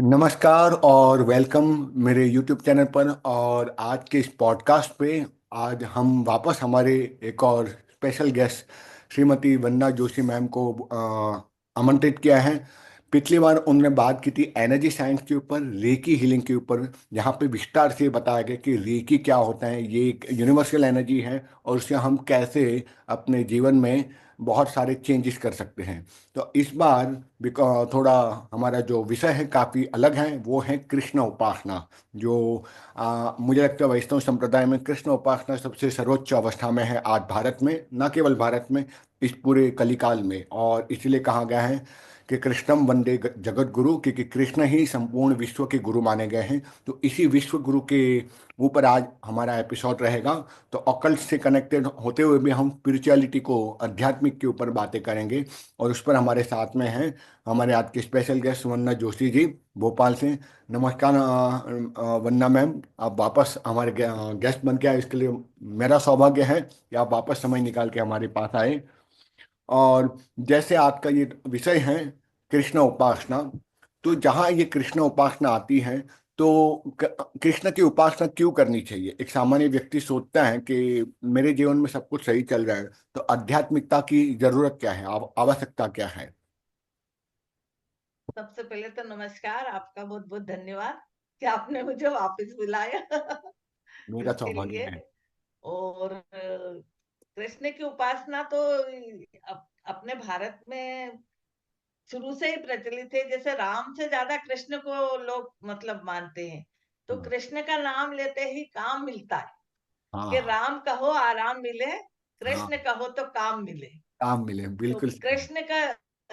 नमस्कार और वेलकम मेरे YouTube चैनल पर। और आज के इस पॉडकास्ट पे आज हम वापस हमारे एक और स्पेशल गेस्ट श्रीमती वंदना जोशी मैम को आमंत्रित किया है। पिछली बार उन्होंने बात की थी एनर्जी साइंस के ऊपर, रेकी हीलिंग के ऊपर, जहाँ पे विस्तार से बताया गया कि रेकी क्या होता है। ये एक यूनिवर्सल एनर्जी है और उससे हम कैसे अपने जीवन में बहुत सारे चेंजेस कर सकते हैं। तो इस बार थोड़ा हमारा जो विषय है काफ़ी अलग है, वो है कृष्ण उपासना। जो मुझे लगता है वैष्णव संप्रदाय में कृष्ण उपासना सबसे सर्वोच्च अवस्था में है आज भारत में, न केवल भारत में, इस पूरे कलिकाल में। और इसलिए कहा गया है कि कृष्णम वंदे जगत गुरु, क्योंकि कृष्ण ही संपूर्ण विश्व के गुरु माने गए हैं। तो इसी विश्व गुरु के ऊपर आज हमारा एपिसोड रहेगा। तो ऑकल्ट से कनेक्टेड होते हुए भी हम स्पिरिचुअलिटी को, आध्यात्मिक के ऊपर बातें करेंगे। और उस पर हमारे साथ में हैं हमारे आज के स्पेशल गेस्ट वंदना जोशी जी, भोपाल से। नमस्कार वंदना मैम, आप वापस हमारे गेस्ट बन के आए, इसके लिए मेरा सौभाग्य है कि आप वापस समय निकाल के हमारे पास आए। और जैसे आज का ये विषय है कृष्ण उपासना, तो जहाँ ये कृष्ण उपासना आती है, तो कृष्ण की उपासना क्यों करनी चाहिए? एक सामान्य व्यक्ति सोचता है कि मेरे जीवन में सब कुछ सही चल रहा है, तो आध्यात्मिकता की जरूरत क्या है, आवश्यकता क्या है? सबसे पहले तो नमस्कार, आपका बहुत बहुत धन्यवाद कि आपने मुझे वापस बुलाया मेरा इसके सौभाग्य लिए। है। और कृष्ण की उपासना तो अपने भारत में शुरू से ही प्रचलित है। जैसे राम से ज्यादा कृष्ण को लोग मतलब मानते हैं। तो हाँ कृष्ण का नाम लेते ही काम मिलता है कि हाँ राम कहो आराम मिले, हाँ, कृष्ण कहो तो काम मिले। काम मिले, तो बिल्कुल सही।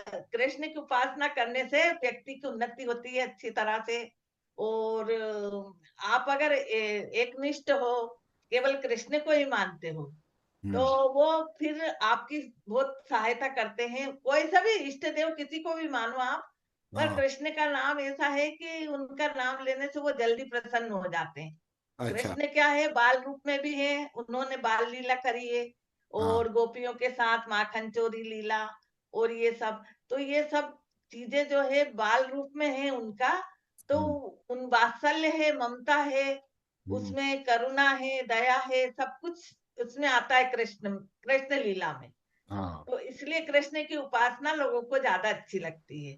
कृष्ण की उपासना करने से व्यक्ति की उन्नति होती है अच्छी तरह से। और आप अगर एक निष्ठ हो, केवल कृष्ण को ही मानते हो, तो हम्म। वो फिर आपकी बहुत सहायता करते हैं। कोई सा भी इष्ट देव किसी को भी मानो आप, पर हाँ। कृष्ण का नाम ऐसा है कि उनका नाम लेने से वो जल्दी प्रसन्न हो जाते हैं। अच्छा। कृष्ण क्या है, बाल रूप में भी है, उन्होंने बाल लीला करी है। हाँ। और गोपियों के साथ माखन चोरी लीला और ये सब। तो ये सब चीजें जो है बाल रूप में है उनका। तो हम्म। उन वात्सल्य है, ममता है, हम्म। उसमें करुणा है, दया है, सब कुछ उसमें आता है कृष्ण कृष्ण लीला में। हाँ तो इसलिए कृष्ण की उपासना लोगों को ज्यादा अच्छी लगती है।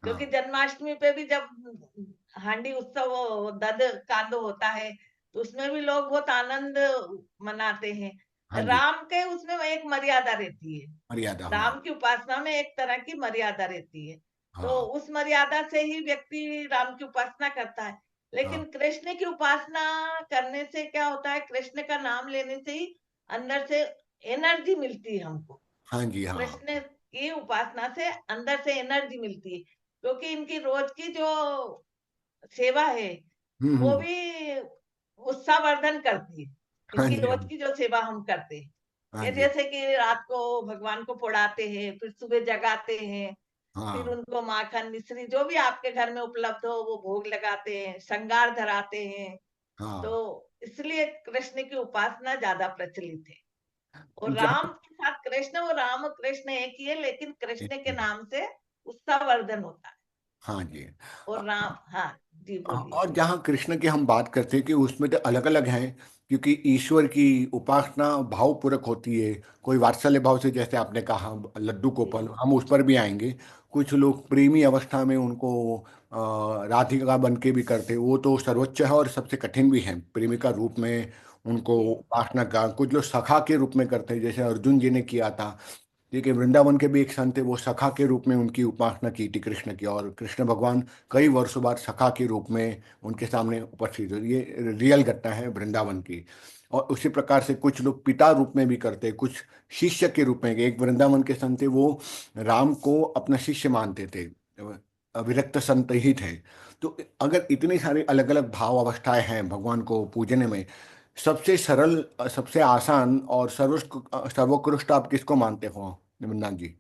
क्योंकि हाँ जन्माष्टमी पे भी जब हांडी उत्सव दध कांदो होता है, तो उसमें भी लोग बहुत आनंद मनाते हैं। हाँ जी। राम के उसमें एक मर्यादा रहती है। मर्यादा, हाँ। राम की उपासना में एक तरह की मर्यादा रहती है। तो हाँ उस मर्यादा से ही व्यक्ति राम की उपासना करता है। हाँ लेकिन कृष्ण की उपासना करने से क्या होता है, कृष्ण का नाम लेने से ही अंदर से एनर्जी मिलती है हमको। हाँ जी। हाँ। कृष्ण की उपासना से अंदर से एनर्जी मिलती है, क्योंकि इनकी रोज की जो सेवा है वो हम्म। भी उत्साहवर्धन करती है। हाँ इनकी जी। हाँ। रोज की जो सेवा हम करते हैं, हाँ ये जी। जैसे कि रात को भगवान को पढ़ाते हैं, फिर सुबह जगाते हैं, फिर हाँ उनको माखन मिश्री जो भी आपके घर में उपलब्ध हो वो भोग लगाते हैं, श्रृंगार धराते हैं। तो हाँ। इसलिए कृष्ण की उपासना ज्यादा प्रचलित है। और राम जहाँ, के साथ कृष्ण, और राम और कृष्ण एक ही है, लेकिन कृष्ण के एक- नाम से उत्साहवर्धन होता है। हाँ जी। और राम, हाँ जी बोलिए। और जहाँ कृष्ण की हम बात करते हैं कि उसमें तो अलग अलग हैं, क्योंकि ईश्वर की उपासना भावपूर्वक होती है। कोई वात्सल्य भाव से, जैसे आपने कहा लड्डू गोपाल, जी हम उस पर भी आएंगे। कुछ लोग प्रेमी अवस्था में उनको राधिका बन के भी करते हैं, वो तो सर्वोच्च है और सबसे कठिन भी है प्रेमिका रूप में उनको जी उपासना का। कुछ लोग सखा के रूप में करते हैं, जैसे अर्जुन जी ने किया था। देखिए वृंदावन के भी एक संत थे, वो सखा के रूप में उनकी उपासना की थी कृष्ण की, और कृष्ण भगवान कई वर्षों बाद सखा के रूप में उनके सामने उपस्थित हुए। ये रियल घटना है वृंदावन की। और उसी प्रकार से कुछ लोग पिता रूप में भी करते हैं, कुछ शिष्य के रूप में। एक वृंदावन के संत थे, वो राम को अपना शिष्य मानते थे, विरक्त संत ही थे। तो अगर इतनी सारी अलग अलग भाव अवस्थाएं हैं भगवान को पूजने में, सबसे सरल, सबसे आसान और सर्वोत्कृष्ट आप किसको मानते हो निमन्ना जी?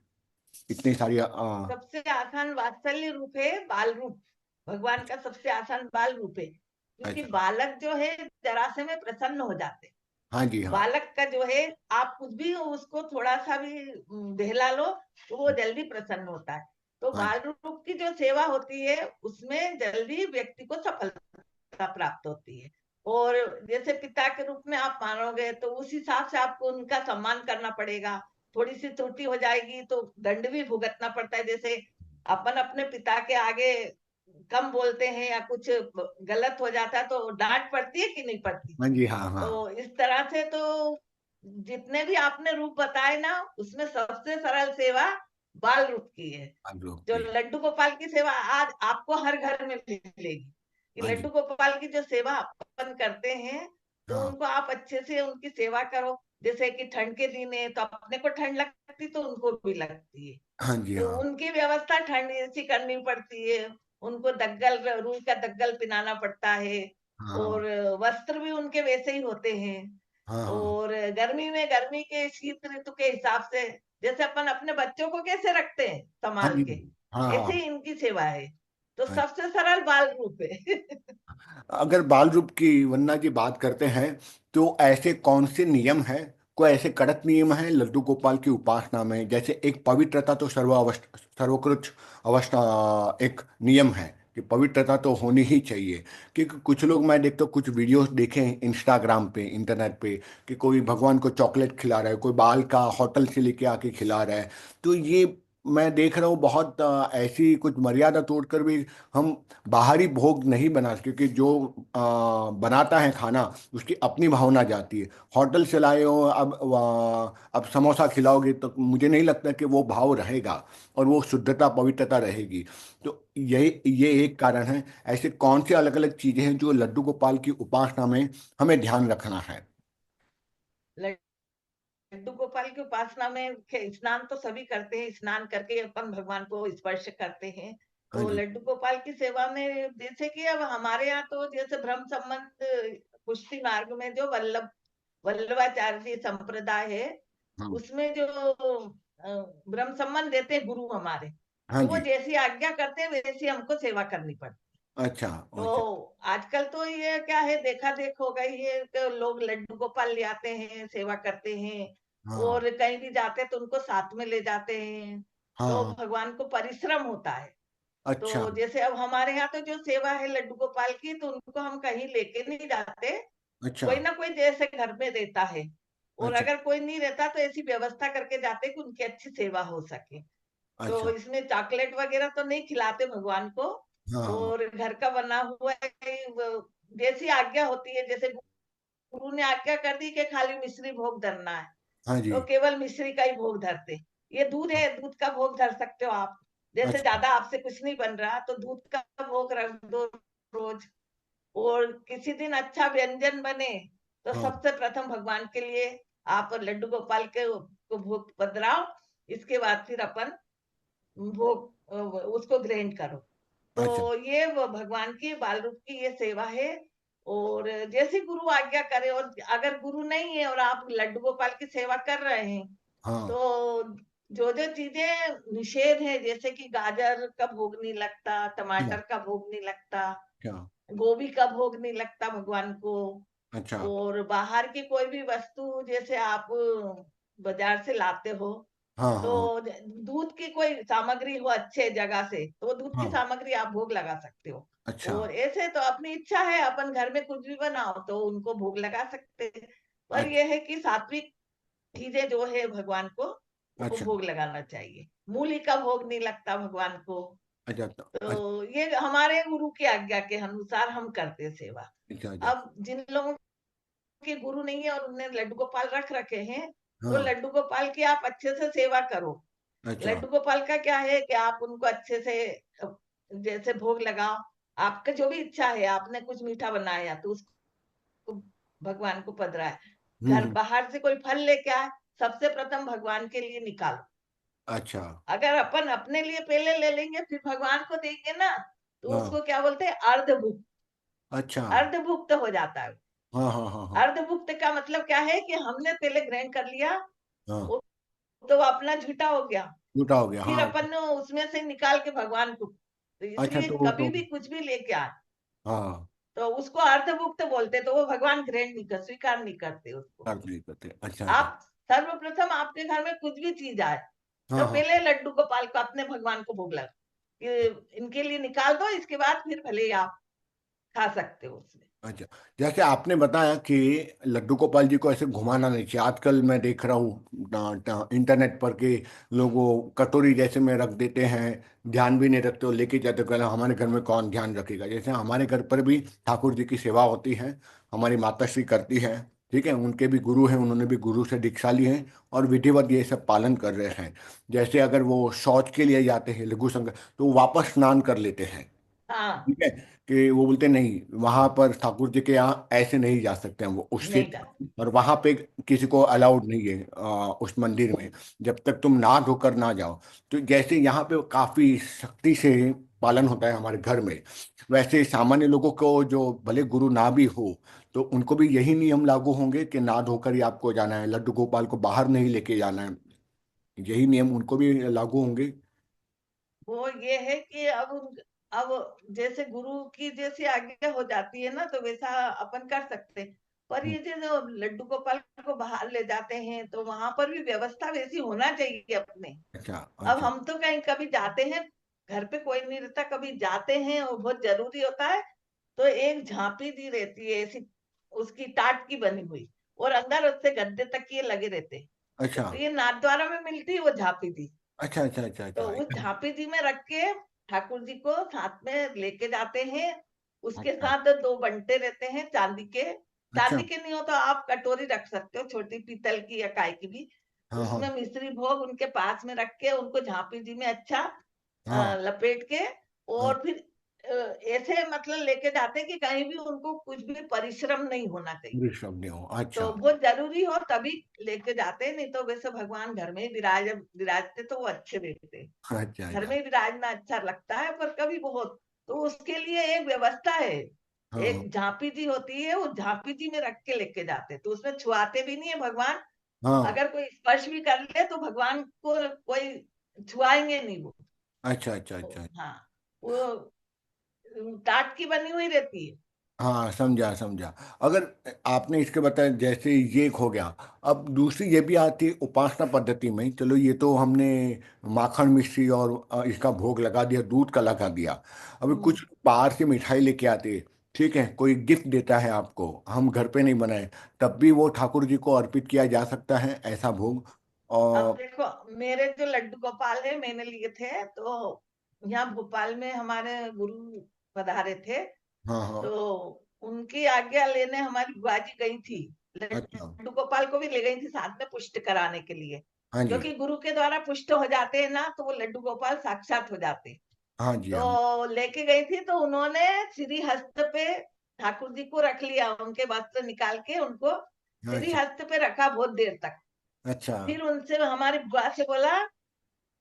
इतनी सारी सबसे आसान वात्सल्य रूप है बाल रूप। भगवान का सबसे आसान बाल रूप है, क्योंकि अच्छा। बालक जो है जरा से में प्रसन्न हो जाते हैं। हाँ जी। हाँ। बालक का जो है, आप कुछ भी उसको थोड़ा सा भी बहला लो तो वो जल्दी प्रसन्न होता है। तो हाँ बाल रूप की जो सेवा होती है उसमें जल्दी व्यक्ति को सफलता प्राप्त होती है। और जैसे पिता के रूप में आप मानोगे तो उस हिसाब से आपको उनका सम्मान करना पड़ेगा। थोड़ी सी त्रुटि हो जाएगी तो दंड भी भुगतना पड़ता है। जैसे अपन अपने पिता के आगे कम बोलते हैं या कुछ गलत हो जाता है तो डांट पड़ती है कि नहीं पड़ती। हाँ जी, हाँ हाँ। तो इस तरह से तो जितने भी आपने रूप बताए ना उसमें सबसे सरल सेवा बाल रूप की है। आप लोग जो की। लड्डू गोपाल की सेवा आज आपको हर घर में मिलेगी। कि हाँ लड्डू जी। गोपाल की जो सेवा अपन करते हैं तो हाँ उनको आप अच्छे से उनकी सेवा करो। जैसे कि ठंड के दिन है तो अपने को ठंड लगती तो उनको भी लगती है। हाँ जी। तो हाँ उनकी व्यवस्था ठंड ऐसी करनी पड़ती है। उनको दग्गल, रूह का दग्गल पिनाना पड़ता है। हाँ और वस्त्र भी उनके वैसे ही होते हैं। हाँ हाँ। और गर्मी में गर्मी के, शीत ऋतु के हिसाब से जैसे अपन अपने बच्चों को कैसे रखते हैं हाँ संभाल जी। के, हाँ ऐसे हाँ ही इनकी सेवा है। तो हाँ। सबसे सरल बाल रूप है। अगर बाल रूप की वन्ना की बात करते हैं तो ऐसे कौन से नियम हैं, कोई ऐसे कड़क नियम हैं लड्डू गोपाल की उपासना में? जैसे एक पवित्रता तो सर्वोत्कृष्ट अवस्था एक नियम है कि पवित्रता तो होनी ही चाहिए। क्योंकि कुछ लोग, मैं देखता हूँ कुछ वीडियोस देखे हैं इंस्टाग्राम पे, इंटरनेट पे, कि कोई भगवान को चॉकलेट खिला रहा है, कोई बाल का होटल से लेके आके खिला रहा है। तो ये मैं देख रहा हूँ बहुत ऐसी कुछ मर्यादा तोड़कर भी हम बाहरी भोग नहीं बना, क्योंकि जो बनाता है खाना उसकी अपनी भावना जाती है। होटल से लाए हो, अब समोसा खिलाओगे तो मुझे नहीं लगता कि वो भाव रहेगा और वो शुद्धता पवित्रता रहेगी। तो ये एक कारण है। ऐसे कौन से अलग अलग चीजें हैं जो लड्डू गोपाल की उपासना में हमें ध्यान रखना है? लड्डू गोपाल की उपासना में स्नान तो सभी करते हैं। स्नान करके अपन भगवान को स्पर्श करते हैं। हाँ तो जी। लड्डू गोपाल की सेवा में जैसे कि अब हमारे यहाँ तो जैसे ब्रह्म संबंध पुष्टि मार्ग में जो वल्लभाचार्य जी संप्रदाय है हाँ उसमें जो ब्रह्म संबंध देते हैं गुरु हमारे, हाँ तो वो जी। जैसी आज्ञा करते हैं वैसी हमको सेवा करनी पड़ती। अच्छा। तो अच्छा। आजकल तो ये क्या है, देखा देख हो गई है तो लोग लड्डू गोपाल ले आते हैं, सेवा करते हैं। हाँ। और कहीं भी जाते हैं तो उनको साथ में ले जाते हैं। हाँ तो हाँ। भगवान को परिश्रम होता है। अच्छा। तो जैसे अब हमारे यहाँ तो जो सेवा है लड्डू गोपाल की तो उनको हम कहीं लेके नहीं जाते। अच्छा। कोई ना कोई जैसे घर में देता है। और अच्छा। अगर कोई नहीं रहता तो ऐसी व्यवस्था करके जाते कि उनकी अच्छी सेवा हो सके। तो अच्छा। इसमें चॉकलेट वगैरह तो नहीं खिलाते भगवान को। हाँ हाँ। और घर का बना हुआ है जैसी आज्ञा होती है। जैसे गुरु ने आज्ञा कर दी कि खाली मिश्री भोग धरना है हाँ जी। तो केवल मिश्री का ही भोग धरते। ये दूध है, दूध का भोग धर सकते हो आप। जैसे अच्छा। ज्यादा आपसे कुछ नहीं बन रहा तो दूध का भोग रख दो रोज। और किसी दिन अच्छा व्यंजन बने तो हाँ। सबसे प्रथम भगवान के लिए आप लड्डू गोपाल के को भोग पधराओ। इसके बाद फिर अपन भोग उसको ग्रहण करो। तो अच्छा। ये वो भगवान की बाल रूप की ये सेवा है। और जैसे गुरु आज्ञा करे, और अगर गुरु नहीं है और आप लड्डू गोपाल की सेवा कर रहे हैं हाँ। तो जो जो चीजें निषेध है, जैसे कि गाजर का भोग नहीं लगता, अच्छा। टमाटर का भोग नहीं लगता, अच्छा। गोभी का भोग नहीं लगता भगवान को। अच्छा। और बाहर की कोई भी वस्तु जैसे आप बाजार से लाते हो हाँ तो हाँ दूध की कोई सामग्री हो अच्छे जगह से तो वो दूध की हाँ। सामग्री आप भोग लगा सकते हो। अच्छा। और ऐसे तो अपनी इच्छा है, अपन घर में कुछ भी बनाओ तो उनको भोग लगा सकते हैं। पर अच्छा। यह है कि सात्विक चीजें जो है भगवान को वो अच्छा। भोग लगाना चाहिए। मूली का भोग नहीं लगता भगवान को। अच्छा। अच्छा। तो ये हमारे गुरु की आज्ञा के अनुसार हम करते हैं सेवा। अच्छा। अच्छा। अब जिन लोगों के गुरु नहीं है और उन्हें लड्डू गोपाल रख रखे हैं तो हाँ। लड्डू गोपाल की आप अच्छे से सेवा करो। अच्छा। लड्डू गोपाल का क्या है कि आप उनको अच्छे से जैसे भोग लगाओ। आपका जो भी इच्छा है, आपने कुछ मीठा बनाया तो उसको भगवान को पधराए। घर हम्म। बाहर से कोई फल लेके आए, सबसे प्रथम भगवान के लिए निकालो। अच्छा। अगर अपन अपने लिए पहले ले लेंगे फिर भगवान को देंगे ना तो हाँ। उसको क्या बोलते हैं, अर्धभुक्त। अच्छा। अर्धभुक्त हो जाता है। हाँ हाँ हाँ हाँ। अर्धभुक्त का मतलब क्या है कि हमने पहले ग्रहण कर लिया, हाँ। वो तो वो अपना झूठा हो गया। झूठा हो गया, फिर हाँ। अपन ने उसमें से निकाल के भगवान को, तो अच्छा। इसलिए तो कभी भी कुछ भी लेके आए हाँ। तो उसको अर्धभुक्त बोलते। तो वो भगवान ग्रहण नहीं कर, स्वीकार नहीं करते उसको। अर्थ नहीं करते। अच्छा। अच्छा। आप सर्वप्रथम आपके घर में कुछ भी चीज आए हाँ तो हाँ। पहले लड्डू गोपाल को अपने भगवान को भोग लगा कि इनके लिए निकाल दो, इसके बाद फिर भले ही आप खा सकते हो उसमें। अच्छा, जैसे आपने बताया कि लड्डू गोपाल जी को ऐसे घुमाना नहीं चाहिए। आजकल मैं देख रहा हूँ इंटरनेट पर कि लोग वो कटोरी जैसे में रख देते हैं, ध्यान भी नहीं रखते, और लेके जाते, कहना हमारे घर में कौन ध्यान रखेगा। जैसे हमारे घर पर भी ठाकुर जी की सेवा होती है, हमारी माता श्री करती है। ठीक है, उनके भी गुरु हैं, उन्होंने भी गुरु से दीक्षा ली है और विधिवत ये सब पालन कर रहे हैं। जैसे अगर वो शौच के लिए जाते हैं लघु संग, तो वो वापस स्नान कर लेते हैं। हाँ, ठीक है, कि वो बोलते नहीं, वहां पर ठाकुर जी के यहाँ ऐसे नहीं जा सकते हैं वो उस नहीं सीट। जा। और वहां पे किसी को अलाउड नहीं है उस मंदिर में, जब तक तुम नहा धोकर ना जाओ। तो जैसे यहाँ पे काफी सख्ती से पालन होता है हमारे घर में, वैसे सामान्य लोगों को जो भले गुरु ना भी हो, तो उनको भी यही नियम लागू होंगे कि ना धोकर ही आपको जाना है, लड्डू गोपाल को बाहर नहीं लेके जाना है। यही नियम उनको भी लागू होंगे। वो ये है कि अब जैसे गुरु की जैसी आज्ञा हो जाती है ना, तो वैसा अपन कर सकते हैं। पर हम्म, ये जो लड्डू गोपाल को बाहर ले जाते हैं, तो वहां पर भी व्यवस्था वैसी होना चाहिए अपने। अच्छा अब अच्छा। हम तो कहीं कभी जाते हैं, घर पे कोई नहीं रहता, कभी जाते हैं और बहुत जरूरी होता है, तो एक झांपी दी रहती है ऐसी, उसकी टाट की बनी हुई, और अंदर उससे गद्दे तकिए लगे रहते हैं। अच्छा तो ये नाथद्वारा में मिलती है वो झांपी दी। अच्छा अच्छा अच्छा तो अच्छा उस झांपी जी में रख के ठाकुर जी को साथ में लेके जाते हैं। उसके अच्छा साथ दो बंटे रहते हैं चांदी के। अच्छा। चांदी के नहीं हो तो आप कटोरी रख सकते हो, छोटी पीतल की या काय की भी। हाँ हाँ उसमें मिश्री भोग उनके पास में रख के उनको झांपी जी में अच्छा हाँ लपेट के, हाँ। और फिर ऐसे मतलब लेके जाते हैं कि कहीं भी उनको कुछ भी परिश्रम नहीं होना चाहिए। इंग्लिश शब्द नहीं हो, तो अच्छा बहुत जरूरी हो तभी लेके जाते हैं, नहीं तो वैसे भगवान घर में ही विराजते तो वो अच्छे रहते हैं। अच्छा घर अच्छा। में विराजना अच्छा लगता है, पर कभी बहुत, तो उसके लिए एक व्यवस्था है। हाँ हाँ एक झांपी जी होती है, वो झांपी जी में रख के लेके जाते, तो उसमें छुआते भी नहीं है भगवान। हाँ। अगर कोई स्पर्श भी कर ले तो भगवान को कोई छुआएंगे नहीं वो। अच्छा अच्छा अच्छा। हाँ, वो टाट की बनी हुई रहती है। हाँ, समझा समझा। अगर आपने इसके बताया जैसे ये एक हो गया, अब दूसरी ये भी आती है उपासना पद्धति में। चलो ये तो हमने माखन मिश्री और इसका भोग लगा दिया, दूध का लगा दिया। अभी हम्म। कुछ बाहर से मिठाई लेके आते हैं, ठीक है, कोई गिफ्ट देता है आपको, हम घर पे नहीं बनाए, तब भी वो ठाकुर जी को अर्पित किया जा सकता है ऐसा भोग। अब और देखो, मेरे जो लड्डू गोपाल है मैंने लिए थे, तो यहाँ भोपाल में हमारे गुरु पधारे थे, हाँ हाँ। तो उनकी आज्ञा लेने हमारी बुआ जी गई थी। अच्छा। लड्डू गोपाल को भी ले गई थी साथ में पुष्ट कराने के लिए, हाँ जी। क्योंकि गुरु के द्वारा पुष्ट हो जाते हैं ना, तो वो लड्डू गोपाल साक्षात हो जाते हैं। हाँ जी। हाँ तो लेके गई थी, तो उन्होंने श्री हस्त पे ठाकुर जी को रख लिया, उनके वस्त्र निकाल के उनको श्री अच्छा हस्त पे रखा बहुत देर तक। अच्छा फिर उनसे हमारी बुआ से बोला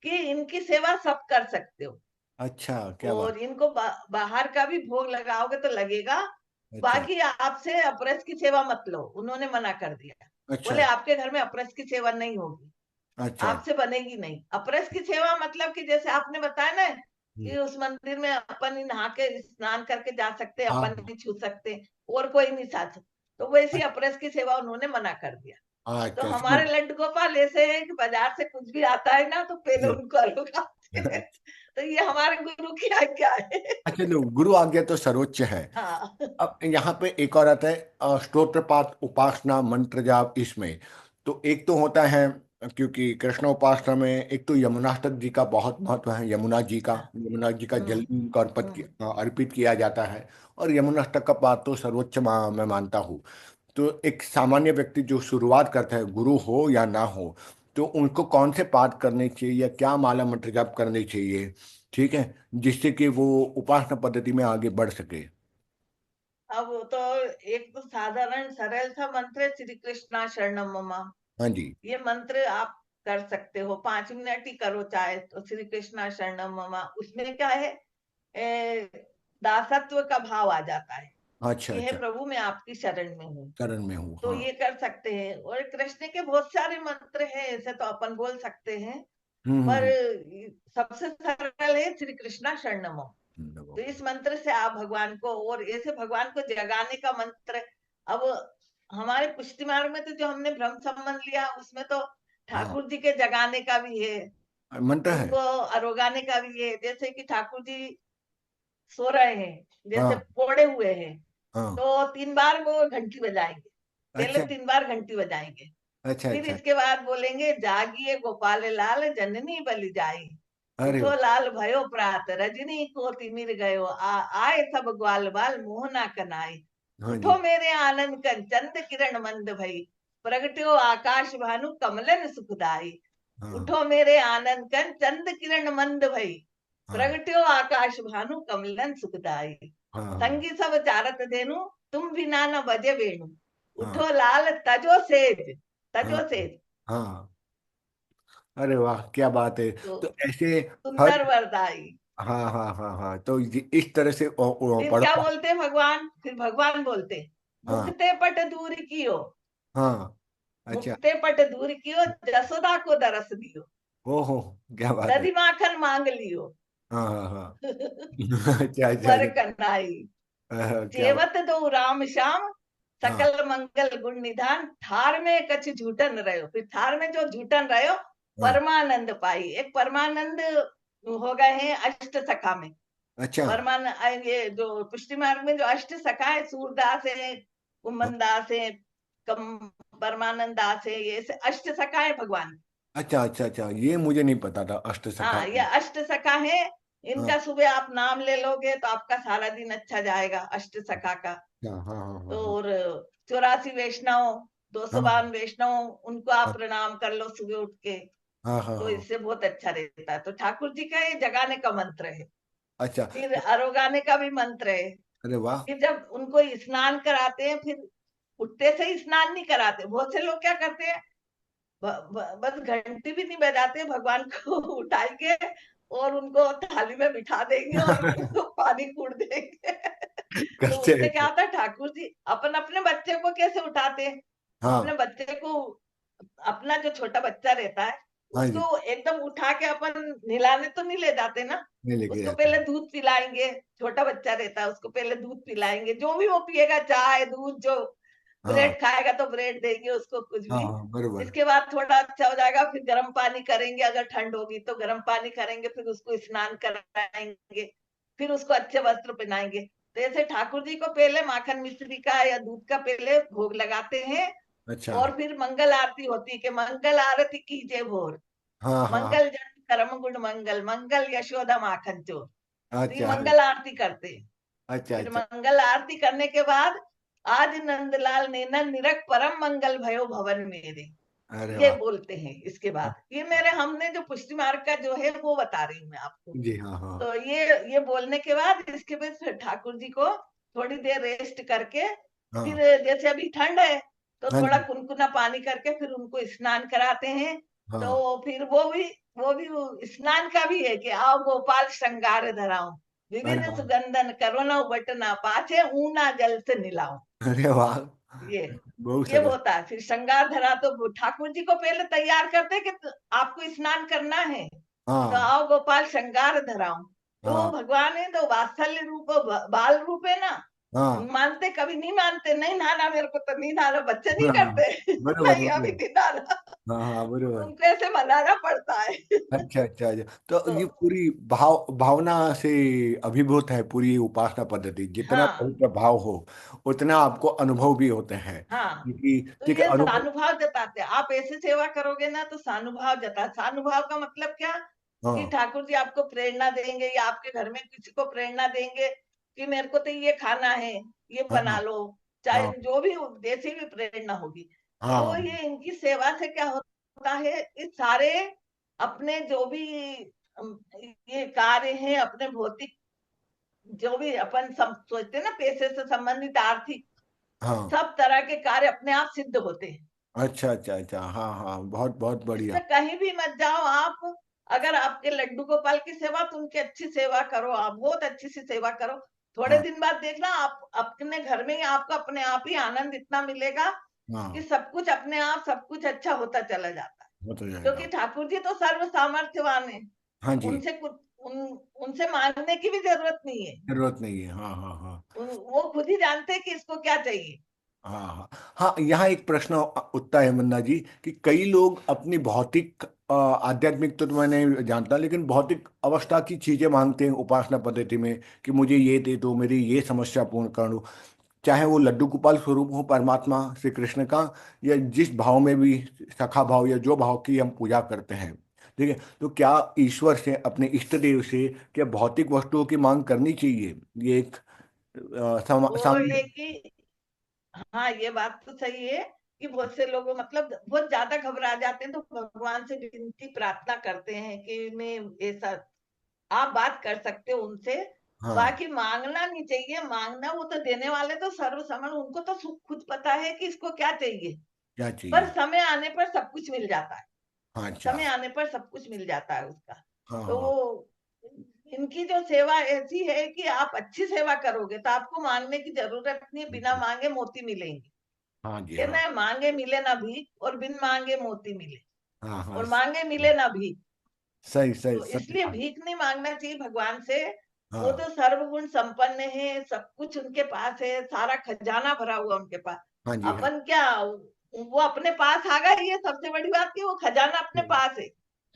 कि इनकी सेवा सब कर सकते हो, अच्छा। क्या बात। और इनको बाहर का भी भोग लगाओगे तो लगेगा, अच्छा बाकी आपसे अपरस की सेवा मत लो। उन्होंने मना कर दिया, अच्छा बोले आपके घर में अपरस की सेवा नहीं होगी, अच्छा। आपसे बनेगी नहीं। अपरस की सेवा मतलब कि जैसे आपने बताया ना हम्म, कि उस मंदिर में अपन ही नहा के स्नान करके जा सकते, हाँ अपन हाँ। नहीं छू सकते, और कोई नहीं साथ, तो वैसी अपरस की सेवा उन्होंने मना कर दिया। तो अच्छा समझ। हमारे लड्डू गोपाल ऐसे है कि बाजार से कुछ भी आता है ना, तो पहले जी। उनको लगाते हैं। तो ये हमारे गुरु की आज्ञा है। अच्छा, लो, गुरु आज्ञा तो सर्वोच्च है। हाँ। अब यहाँ पे एक और आता है स्तोत्र पाठ उपासना मंत्र जाप इसमें। तो एक तो होता है, क्योंकि कृष्ण उपासना में एक तो यमुनाष्टक जी का बहुत महत्व है, हाँ। यमुना जी का जल हम्म। उनको हम्म। अर्पित किया जाता है। और यमुनाष्टक का पाठ तो सर्वोच्च मैं मानता हूँ। तो एक सामान्य व्यक्ति जो शुरुआत करता है, गुरु हो या ना हो, तो उनको कौन से पाठ करने चाहिए या क्या माला मंत्र जाप करनी चाहिए, ठीक है, जिससे कि वो उपासना पद्धति में आगे बढ़ सके। अब वो तो एक तो साधारण सरल सा मंत्र है, श्री कृष्णा शरणम मम। हाँ जी। ये मंत्र आप कर सकते हो, 5 मिनट ही करो चाहे तो। श्री कृष्णा शरणम मम, उसमें क्या है, दासत्व का भाव आ जाता है अच्छा कि हे अच्छा। प्रभु मैं आपकी शरण में हूँ। करण में हूँ, तो हाँ। ये कर सकते हैं, और कृष्ण के बहुत सारे मंत्र हैं, ऐसे तो अपन बोल सकते हैं, पर हम्म। सबसे सरल है श्री कृष्णा शरणम। तो इस मंत्र से आप भगवान को, और ऐसे भगवान को जगाने का मंत्र। अब हमारे पुष्टि मार्ग में तो जो हमने ब्रह्म संबंध लिया, उसमें तो हाँ ठाकुर जी के जगाने का भी है, मंत्र है। उनको अरोगाने का भी ये, जैसे कि ठाकुर जी सो रहे हैं, जैसे हाँ पोड़े हुए हैं, हाँ। तो 3 बार वो घंटी बजाएंगे। पहले अच्छा 3 बार घंटी बजाएंगे, अच्छा फिर अच्छा। इसके बाद बोलेंगे जागिए गोपाल लाल जननी बलि जाई। अरे उठो वाह। लाल भयो प्रात रजनी को तिमिर गयो आए सब ग्वाल बाल मोहना कनाई। हाँ उठो जी। मेरे आनंद कन चंद किरण मंद भई प्रगट्यो आकाश भानु कमलन सुखदाई। हाँ उठो मेरे आनंद कन चंद किरण मंद भई हाँ प्रगट्यो आकाश भानु कमलन सुखदाई। हाँ हाँ संगी सब चारत धेनु तुम बिना न बजे वेणु। हाँ उठो लाल तजो सेज, हाँ तजो सेज। हाँ। अरे वाह क्या बात है। तो तो ऐसे हर। सुंदर वरदाई। हाँ हाँ हाँ हाँ, तो इस तरह से फिर क्या पढ़ो। बोलते हैं भगवान, फिर भगवान बोलते हाँ मुक्ते पट दूर कियो, हाँ। अच्छा। मुक्ते पट दूर कियो जसोदा को दरस दियो, ओहो क्या बात है। दधि माखन मांग लियो। हाँ हाँ हाँ। अच्छा अच्छा वर अच्छा। कन्नाई क्या बात। जेवत दो राम श्याम हाँ सकल मंगल गुण निधान थार में कछ झूठन रहो। फिर थार में जो झूठन रहो हाँ। परमानंद पाई। एक परमानंद हो गए हैं अष्ट सखा में। अच्छा। परमान ये जो पुष्टि मार्ग में जो अष्ट सखा है, सूरदास है, हाँ, कुमन दास है, कम परमानंद दास है, ये अष्ट सखा है भगवान। अच्छा अच्छा अच्छा, ये मुझे नहीं पता था अष्ट सखा। हाँ, ये अष्ट सखा है। हाँ इनका सुबह आप नाम ले लोगे तो आपका सारा दिन अच्छा जाएगा, अष्ट सखा का। हाँ हाँ हाँ तो हाँ और 84 वैष्णव, दो हाँ सौ बावन वैष्णव, उनको आप हाँ प्रणाम कर लो सुबह उठ के। हाँ हाँ तो हाँ। इससे बहुत अच्छा रहता है। तो ठाकुर जी का ये जगाने का मंत्र है। अच्छा। फिर अरोगाने का भी मंत्र है। अरे वाह। फिर जब उनको स्नान कराते हैं, फिर उठते से ही स्नान नहीं कराते। बहुत से लोग क्या करते हैं, बस घंटी भी नहीं बजाते, भगवान को उठाएंगे और उनको थाली में बिठा देंगे और उनको पानी कूट देंगे। तो करते उससे क्या रहते। होता है, ठाकुर जी अपन अपने बच्चे को कैसे उठाते हैं। हाँ अपने बच्चे को, अपना जो छोटा बच्चा रहता है हाँ जी। उसको एकदम उठा के अपन नहलाने तो नहीं ले जाते ना। नहीं लेके उसको जाते पहले हैं। दूध पिलाएंगे। छोटा बच्चा रहता है उसको पहले दूध पिलाएंगे, जो भी वो पिएगा, चाय दूध, जो हाँ ब्रेड खाएगा तो ब्रेड देंगे उसको, कुछ हाँ भी। हाँ बरोबर। इसके बाद थोड़ा अच्छा हो जाएगा, फिर गर्म पानी करेंगे, अगर ठंड होगी तो गर्म पानी करेंगे, फिर उसको स्नान कराएंगे, फिर उसको अच्छे वस्त्र पहनाएंगे। तो ऐसे ठाकुर जी को पहले माखन मिश्री का या दूध का पहले भोग लगाते हैं। अच्छा। और फिर मंगल आरती होती है कि मंगल आरती कीजिए भोर, हाँ हाँ। मंगल जन कर्म गुण मंगल मंगल यशोदा माखन चोर। तो ये अच्छा मंगल आरती करते हैं। अच्छा फिर अच्छा। मंगल आरती करने के बाद आज नंदलाल नैनन निरख परम मंगल भयो भवन मेरे, अरे ये वाह। बोलते हैं। इसके हाँ, बाद ये मेरे, हमने जो पुष्टि मार्ग का जो है वो बता रही हूँ मैं आपको। जी हाँ हाँ तो ये बोलने के बाद इसके बाद फिर ठाकुर जी को थोड़ी देर रेस्ट करके, फिर हाँ जैसे अभी ठंड है तो हाँ थोड़ा जी। कुनकुना पानी करके फिर उनको स्नान कराते हैं। तो हाँ। फिर वो भी स्नान का भी है कि आओ गोपाल श्रृंगार धराऊं अरे विभिन्न वाह। सुगंधन करो न बटना पाछे ऊना जल से मिलाऊं। अरे वाह। ये बहुत ये सरस। होता है। फिर श्रृंगार धरा तो ठाकुर जी को पहले तैयार करते कि आपको स्नान करना है, तो हाँ आओ गोपाल श्रृंगार धराऊं। तो वो हाँ भगवान है तो वात्सल्य रूप बाल रूप है ना। हाँ मानते कभी नहीं मानते, नहीं नहाना मेरे को तो नहीं नहाना, बच्चे नहीं हाँ करते। बरोबर नहीं अभी बरोबर। नहीं नहाना, हाँ हाँ बरोबर। उनको ऐसे मनाना पड़ता है। अच्छा अच्छा अच्छा, तो तो ये पूरी भावना से अभिभूत है पूरी उपासना पद्धति। जितना हाँ पवित्र भाव हो उतना आपको अनुभव भी होते हैं, हाँ, क्योंकि तो ठीक है ये अनुभव। सानुभाव जताते हैं। आप ऐसे सेवा करोगे ना तो सानुभाव जता, सानुभाव का मतलब क्या, कि हाँ ठाकुर जी आपको प्रेरणा देंगे या आपके घर में किसी को प्रेरणा देंगे कि मेरे को तो ये खाना है, ये बना हाँ लो, चाहे हाँ जो भी जैसी भी प्रेरणा होगी। तो हाँ ये इनकी सेवा से क्या होता है, इस सारे अपने जो भी ये कार्य हैं, अपने भौतिक जो भी अपन सोचते हैं ना, पैसे से संबंधित आर्थिक हाँ। सब तरह के कार्य अपने आप सिद्ध होते हैं। अच्छा अच्छा अच्छा, हाँ हाँ, बहुत बहुत बढ़िया। इसमें कहीं भी मत जाओ आप। अगर आपके लड्डू गोपाल की सेवा, तो उनकी अच्छी सेवा करो, आप बहुत अच्छी सी सेवा करो। थोड़े हाँ दिन बाद देखना आप अपने घर में ही आपको अपने आप ही आनंद इतना मिलेगा कि हाँ, सब कुछ अपने आप सब कुछ अच्छा होता चला जाता है। हो तो क्योंकि जाएगा। ठाकुर जी तो सर्व सामर्थ्यवान है। हाँ जी। उनसे कुछ उनसे मांगने की भी जरूरत नहीं है। जरूरत नहीं है, हाँ हाँ हाँ वो खुद ही जानते हैं कि इसको क्या चाहिए। हाँ हाँ हाँ। यहाँ एक प्रश्न उठता है मुन्ना जी कि कई लोग अपनी भौतिक आध्यात्मिक तो मैंने जानता, लेकिन भौतिक अवस्था की चीजें मांगते हैं उपासना पद्धति में कि मुझे ये दे दो, मेरी ये समस्या पूर्ण कर दो। चाहे वो लड्डू गोपाल स्वरूप हो परमात्मा श्री कृष्ण का, या जिस भाव में भी, सखा भाव या जो भाव की हम पूजा करते हैं। ठीक है, तो क्या ईश्वर से, अपने इष्ट देव से, क्या भौतिक वस्तुओं की मांग करनी चाहिए? ये एक वो सामान्य। है कि हाँ, ये बात तो सही है कि बहुत से लोग मतलब बहुत ज्यादा घबरा जाते हैं तो भगवान से विनती प्रार्थना करते हैं कि मैं ऐसा, आप बात कर सकते हो उनसे। हाँ। बाकी मांगना नहीं चाहिए, मांगना वो तो देने वाले तो सर्वसमण, उनको तो खुद पता है कि इसको क्या चाहिए। क्या पर चाहिए? समय आने पर सब कुछ मिल जाता है। हाँ, अच्छा। समय आने पर सब कुछ मिल जाता है उसका। हाँ तो हाँ। वो, इनकी जो सेवा ऐसी है कि आप अच्छी सेवा करोगे तो आपको मांगने की जरूरत नहीं है, बिना मांगे मोती मिलेंगे। हाँ जी, हाँ। कहना है मांगे मिले ना भीख, और बिन मांगे मोती मिले, हाँ हाँ। और मांगे मिले ना भीख। सही सही तो सत्य इसलिए बात। भीख नहीं मांगना चाहिए भगवान से। वो हाँ। तो सर्वगुण संपन्न है, सब कुछ उनके पास है, सारा खजाना भरा हुआ उनके पास। हाँ जी, हाँ। अपन क्या, वो अपने पास आ गए, ये सबसे बड़ी बात कि वो खजाना अपने पास है।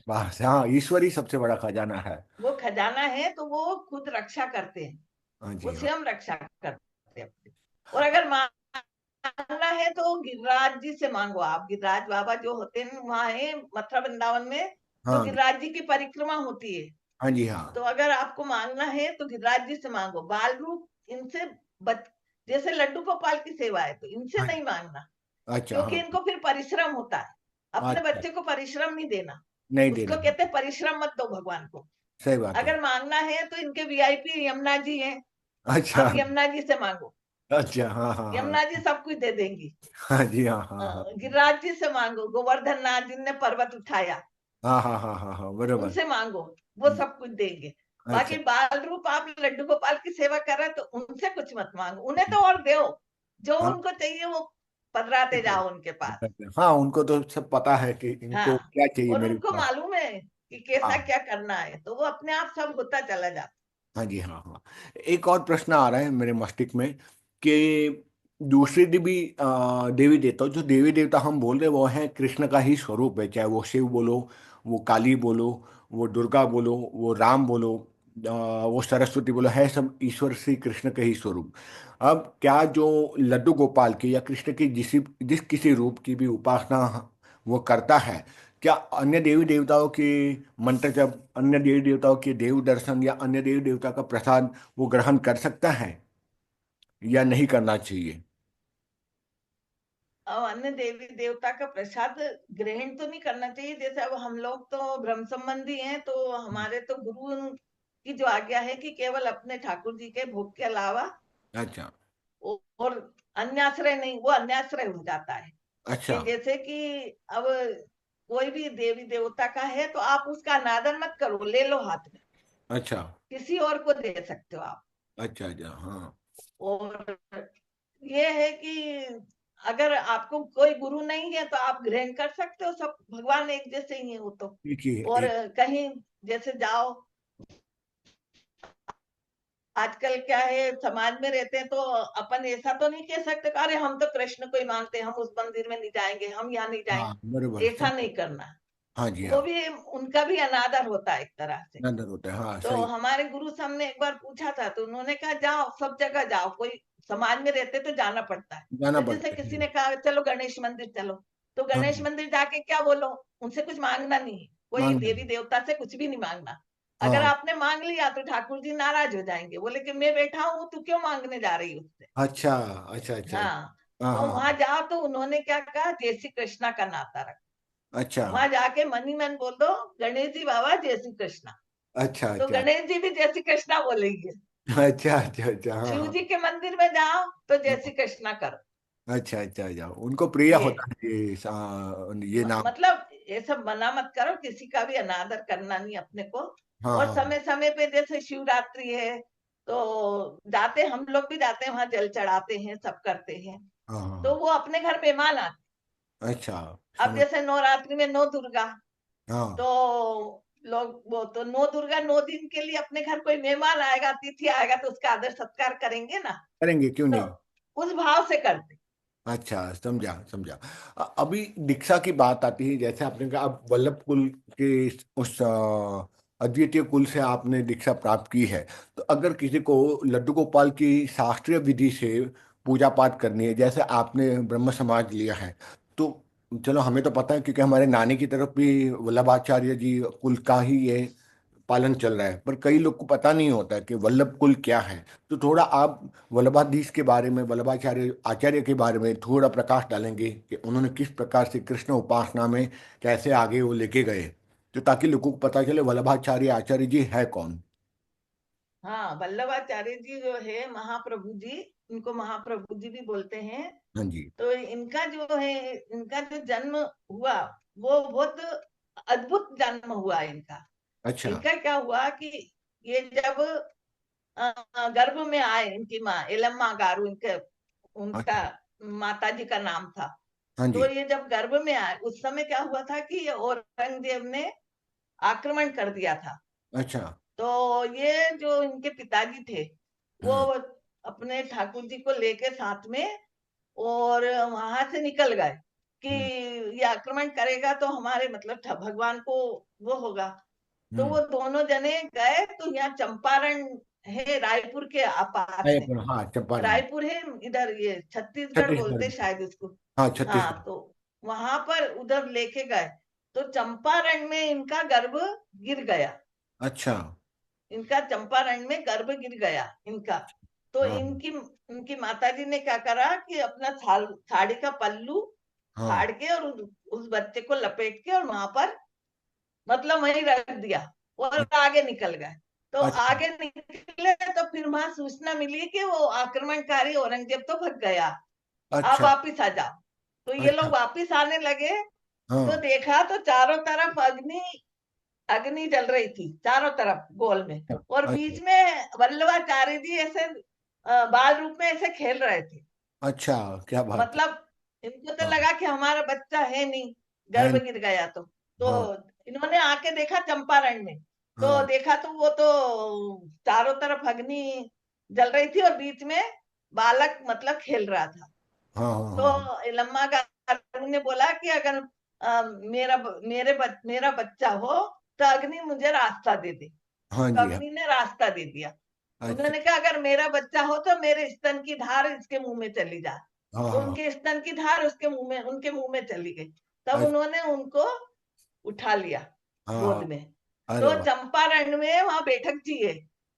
बस हाँ, ईश्वर ही सबसे बड़ा खजाना है। वो खजाना है तो वो खुद रक्षा करते हैं। हाँ वो जी, हाँ। स्वयं रक्षा करते हैं अपनी। और अगर मांगना है तो गिरिराज जी से मांगो। आप गिरिराज बाबा जो होते हैं वहां है मथुरा वृंदावन में, तो हाँ। गिरिराज जी की परिक्रमा होती है। हाँ जी, हाँ। तो अगर आपको मांगना है तो गिरिराज जी से मांगो। बाल रूप इनसे बच, जैसे लड्डू गोपाल की सेवा है तो इनसे हाँ। नहीं मांगना, अच्छा, क्योंकि हाँ। इनको फिर परिश्रम होता है। अपने अच्छा। बच्चे को परिश्रम नहीं देना। नहीं देना। उसको कहते हैं परिश्रम मत दो भगवान को। सही बात है। अगर मांगना है तो इनके वीआईपी यमुना जी हैं, अच्छा। आप यमुना जी से मांगो। अच्छा, हाँ हाँ हाँ। यमुना जी सब कुछ दे देंगी। हाँ जी, हाँ हाँ हाँ। गिरिराज जी से मांगो, गोवर्धन नाथ जिनने पर्वत उठाया, हाँ हाँ हाँ हाँ हाँ, बरोबर। उनसे मांगो, वो सब कुछ देंगे। अच्छा। बाकी बाल रूप आप लड्डू गोपाल की सेवा कर रहे हैं तो उनसे कुछ मत मांगो, उन्हें तो और दो, जो हाँ। उनको चाहिए वो पधराते जाओ उनके पास। हाँ, उनको तो सब पता है कि इनको हाँ, क्या चाहिए और मेरे उनको पास। मालूम है कि कैसा हाँ। क्या करना है, तो वो अपने आप सब होता चला जाता। हाँ जी, हाँ हाँ। एक और प्रश्न आ रहा है मेरे मस्तिष्क में कि दूसरे देवी देवी देवता, जो देवी देवता हम बोल रहे हैं वो हैं कृष्ण का ही स्वरूप है, चाहे वो शिव बोलो, वो काली बोलो, वो दुर्गा बोलो, वो राम बोलो, वो सरस्वती बोलो, है सब ईश्वर श्री कृष्ण के ही स्वरूप। अब क्या जो लड्डू गोपाल की या कृष्ण की जिस किसी रूप की भी उपासना वो करता है, क्या अन्य देवी देवताओं के मंत्र जब, अन्य देवी देवताओं के देव दर्शन या अन्य देवी देवता का प्रसाद वो ग्रहण कर सकता है या नहीं करना चाहिए? और अन्य देवी देवता का प्रसाद ग्रहण तो नहीं करना चाहिए। जैसे अब हम लोग तो ब्रह्म संबंधी हैं, तो हमारे तो गुरु की जो आज्ञा है कि केवल अपने ठाकुर जी के भोग के अलावा अच्छा। और अन्याश्रय नहीं, वो अन्याश्रय हो जाता है। अच्छा। कि जैसे कि अब कोई भी देवी देवता का है तो आप उसका अनादर मत करो, ले लो हाथ में, अच्छा। किसी और को दे सकते हो आप। अच्छा। अच्छा, हाँ। और ये है कि अगर आपको कोई गुरु नहीं है तो आप ग्रहण कर सकते हो, सब भगवान एक जैसे ही है वो तो। देखिए और एक। कहीं जैसे जाओ, आजकल क्या है समाज में रहते हैं तो अपन ऐसा तो नहीं कह सकते कि अरे हम तो कृष्ण को ही मानते हैं, हम उस मंदिर में नहीं जाएंगे, हम यहाँ नहीं हाँ, जाएंगे, बरोबर ऐसा सही। नहीं करना। हाँ जी, वो हाँ। भी, उनका भी अनादर होता है एक तरह से। नंदन होता है, हाँ तो सही। हमारे गुरु साहब ने एक बार पूछा था तो उन्होंने कहा जाओ, सब जगह जाओ, कोई समाज में रहते तो जाना पड़ता है। जाना तो जैसे पड़ता किसी है। ने कहा चलो गणेश मंदिर चलो, तो हाँ। गणेश मंदिर जाके क्या बोलो, उनसे कुछ मांगना नहीं है, कोई मांगना देवी है। देवता से कुछ भी नहीं मांगना। अगर हाँ। आपने मांग लिया तो ठाकुर जी नाराज हो जाएंगे, बोले कि मैं बैठा हूं, तू क्यों मांगने जा रही है उससे। अच्छा। अच्छा अच्छा। हाँ, हाँ तो हाँ वहां हाँ। जाओ तो उन्होंने क्या कहा, जय श्री कृष्णा का नाता रख। अच्छा। वहां जाके मन ही मन बोल दो, गणेश जी बाबा जय श्री कृष्णा। अच्छा। तो अच्छा। गणेश जी भी जय श्री कृष्णा बोलेंगे। अच्छा अच्छा अच्छा, हाँ शिव हाँ। जी के मंदिर में जाओ तो जय हाँ। श्री कृष्णा करो। अच्छा अच्छा अच्छा, उनको प्रिय ये होता है ये नाम। मतलब ये सब मना मत करो, किसी का भी अनादर करना नहीं अपने को। हाँ और हाँ समय समय पे जैसे शिवरात्रि है तो जाते, हम लोग भी जाते हैं वहां, जल चढ़ाते हैं, सब करते हैं। हाँ हाँ तो हाँ। वो अपने घर मेहमान आते। अच्छा। अब समझ। जैसे नवरात्रि में नौ दुर्गा, हाँ। तो लोग वो तो नौ दुर्गा 9 दिन के लिए अपने घर कोई मेहमान आएगा, अतिथि आएगा तो उसका आदर सत्कार करेंगे ना। करेंगे, क्यों तो नहीं। उस भाव से करते। अच्छा, समझा समझा। अभी दीक्षा की बात आती है, जैसे आपने कहा आप वल्लभ कुल के उस अद्वितीय कुल से आपने दीक्षा प्राप्त की है। तो अगर किसी को लड्डू गोपाल की शास्त्रीय विधि से पूजा पाठ करनी है, जैसे आपने ब्रह्म समाज लिया है, तो चलो हमें तो पता है क्योंकि हमारे नानी की तरफ भी वल्लभाचार्य जी कुल का ही ये पालन चल रहा है, पर कई लोग को पता नहीं होता है कि वल्लभ कुल क्या है। तो थोड़ा आप वल्लभाधीश के बारे में, वल्लभाचार्य आचार्य के बारे में थोड़ा प्रकाश डालेंगे कि उन्होंने किस प्रकार से कृष्ण उपासना में कैसे आगे वो लेके गए, तो ताकि लोगों को पता चले वल्लभाचार्य आचार्य जी है कौन। हाँ, वल्लभाचार्य जी जो है महाप्रभु जी, इनको महाप्रभु जी भी बोलते हैं। हाँ जी। तो इनका जो है, इनका जो जन्म हुआ वो बहुत अद्भुत जन्म हुआ इनका। अच्छा। इनका क्या हुआ कि ये जब गर्भ में आए, इनकी माँ एलम्मा गारू, इनके उनका अच्छा। माता जी का नाम था। हाँ जी। तो ये जब गर्भ में आए उस समय क्या हुआ था कि ये औरंगजेब ने आक्रमण कर दिया था। अच्छा। तो ये जो इनके पिताजी थे वो हाँ। अपने ठाकुर जी को लेके साथ में और वहां से निकल गए कि हम्म। ये आक्रमण करेगा तो हमारे मतलब भगवान को वो होगा। तो हम्म। वो दोनों जने गए तो यहाँ चंपारण है रायपुर के पास है। हाँ, चंपारण। रायपुर है इधर, ये छत्तीसगढ़ छत्तीसगढ़। बोलते शायद उसको। हाँ, हाँ, छत्तीसगढ़। तो वहां पर उधर लेके गए तो चंपारण में इनका गर्भ गिर गया। अच्छा। इनका चंपारण में गर्भ गिर गया इनका। तो हाँ। इनकी इनकी माताजी ने क्या करा कि अपना साड़ी का पल्लू हाँ। फाड़ के और उस बच्चे को लपेट के और वहां पर मतलब वहीं रख दिया और आगे निकल गए। तो अच्छा। आगे निकले तो फिर वहां सूचना मिली कि वो आक्रमणकारी औरंगजेब तो भग गया, आप अच्छा। वापिस आ जाओ। तो ये लोग अच्छा। वापिस आने लगे तो हाँ। देखा तो चारों तरफ अग्नि, अग्नि जल रही थी चारों तरफ गोल में। और अच्छा। बीच में वल्लभाचार्य जी ऐसे बाल रूप में ऐसे खेल रहे थे। अच्छा, क्या बात है। मतलब इनको तो हाँ। लगा कि हमारा बच्चा है नहीं, है। गर्भ गिर गया। तो हाँ। इन्होंने आके देखा चंपारण में। तो हाँ। देखा तो वो तो चारों तरफ अग्नि जल रही थी और बीच में बालक मतलब खेल रहा था। हाँ। हाँ। हाँ। तो लम्मा गारू ने बोला कि अगर मेरा बच्चा हो तो अग्नि मुझे रास्ता दे दे। हाँ तो जी। हाँ। अग्नि ने रास्ता दे दिया। अच्छा। उन्होंने कहा अगर मेरा बच्चा हो तो मेरे स्तन की धार इसके मुंह में चली जा। हाँ। तो हाँ। उनके स्तन की धार उसके मुंह में, उनके मुंह में चली गई। तब अच्छा। उन्होंने उनको उठा लिया हाँ। गोद में। अरे तो वाह। चंपारण में वहां बैठक जी है,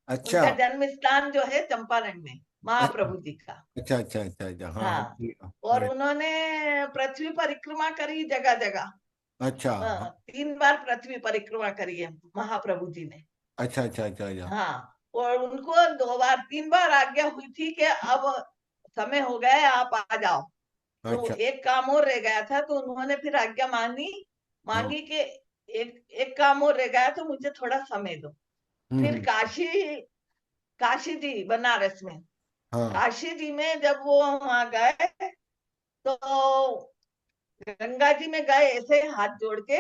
अच्छा। उनका जन्म स्थान जो है चंपारण में, अच्छा। महाप्रभु जी का। अच्छा। अच्छा। अच्छा। अच्छा। हाँ हाँ हाँ, और अरे। उन्होंने पृथ्वी परिक्रमा करी जगह जगह। अच्छा। हाँ। 3 बार पृथ्वी परिक्रमा करी है महाप्रभु जी ने। अच्छा। अच्छा। अच्छा। अच्छा। हाँ, और उनको 2 बार 3 बार आज्ञा हुई थी कि अब समय हो गया है, आप आ जाओ। तो अच्छा। एक काम और रह गया था तो उन्होंने फिर आज्ञा मांगी, हाँ। मांगी कि एक एक काम और रह गया तो मुझे थोड़ा समय दो। फिर हम्म। काशी, काशी जी बनारस में, हाँ। काशी जी में जब वो वहां गए तो गंगा जी में गए ऐसे हाथ जोड़ के।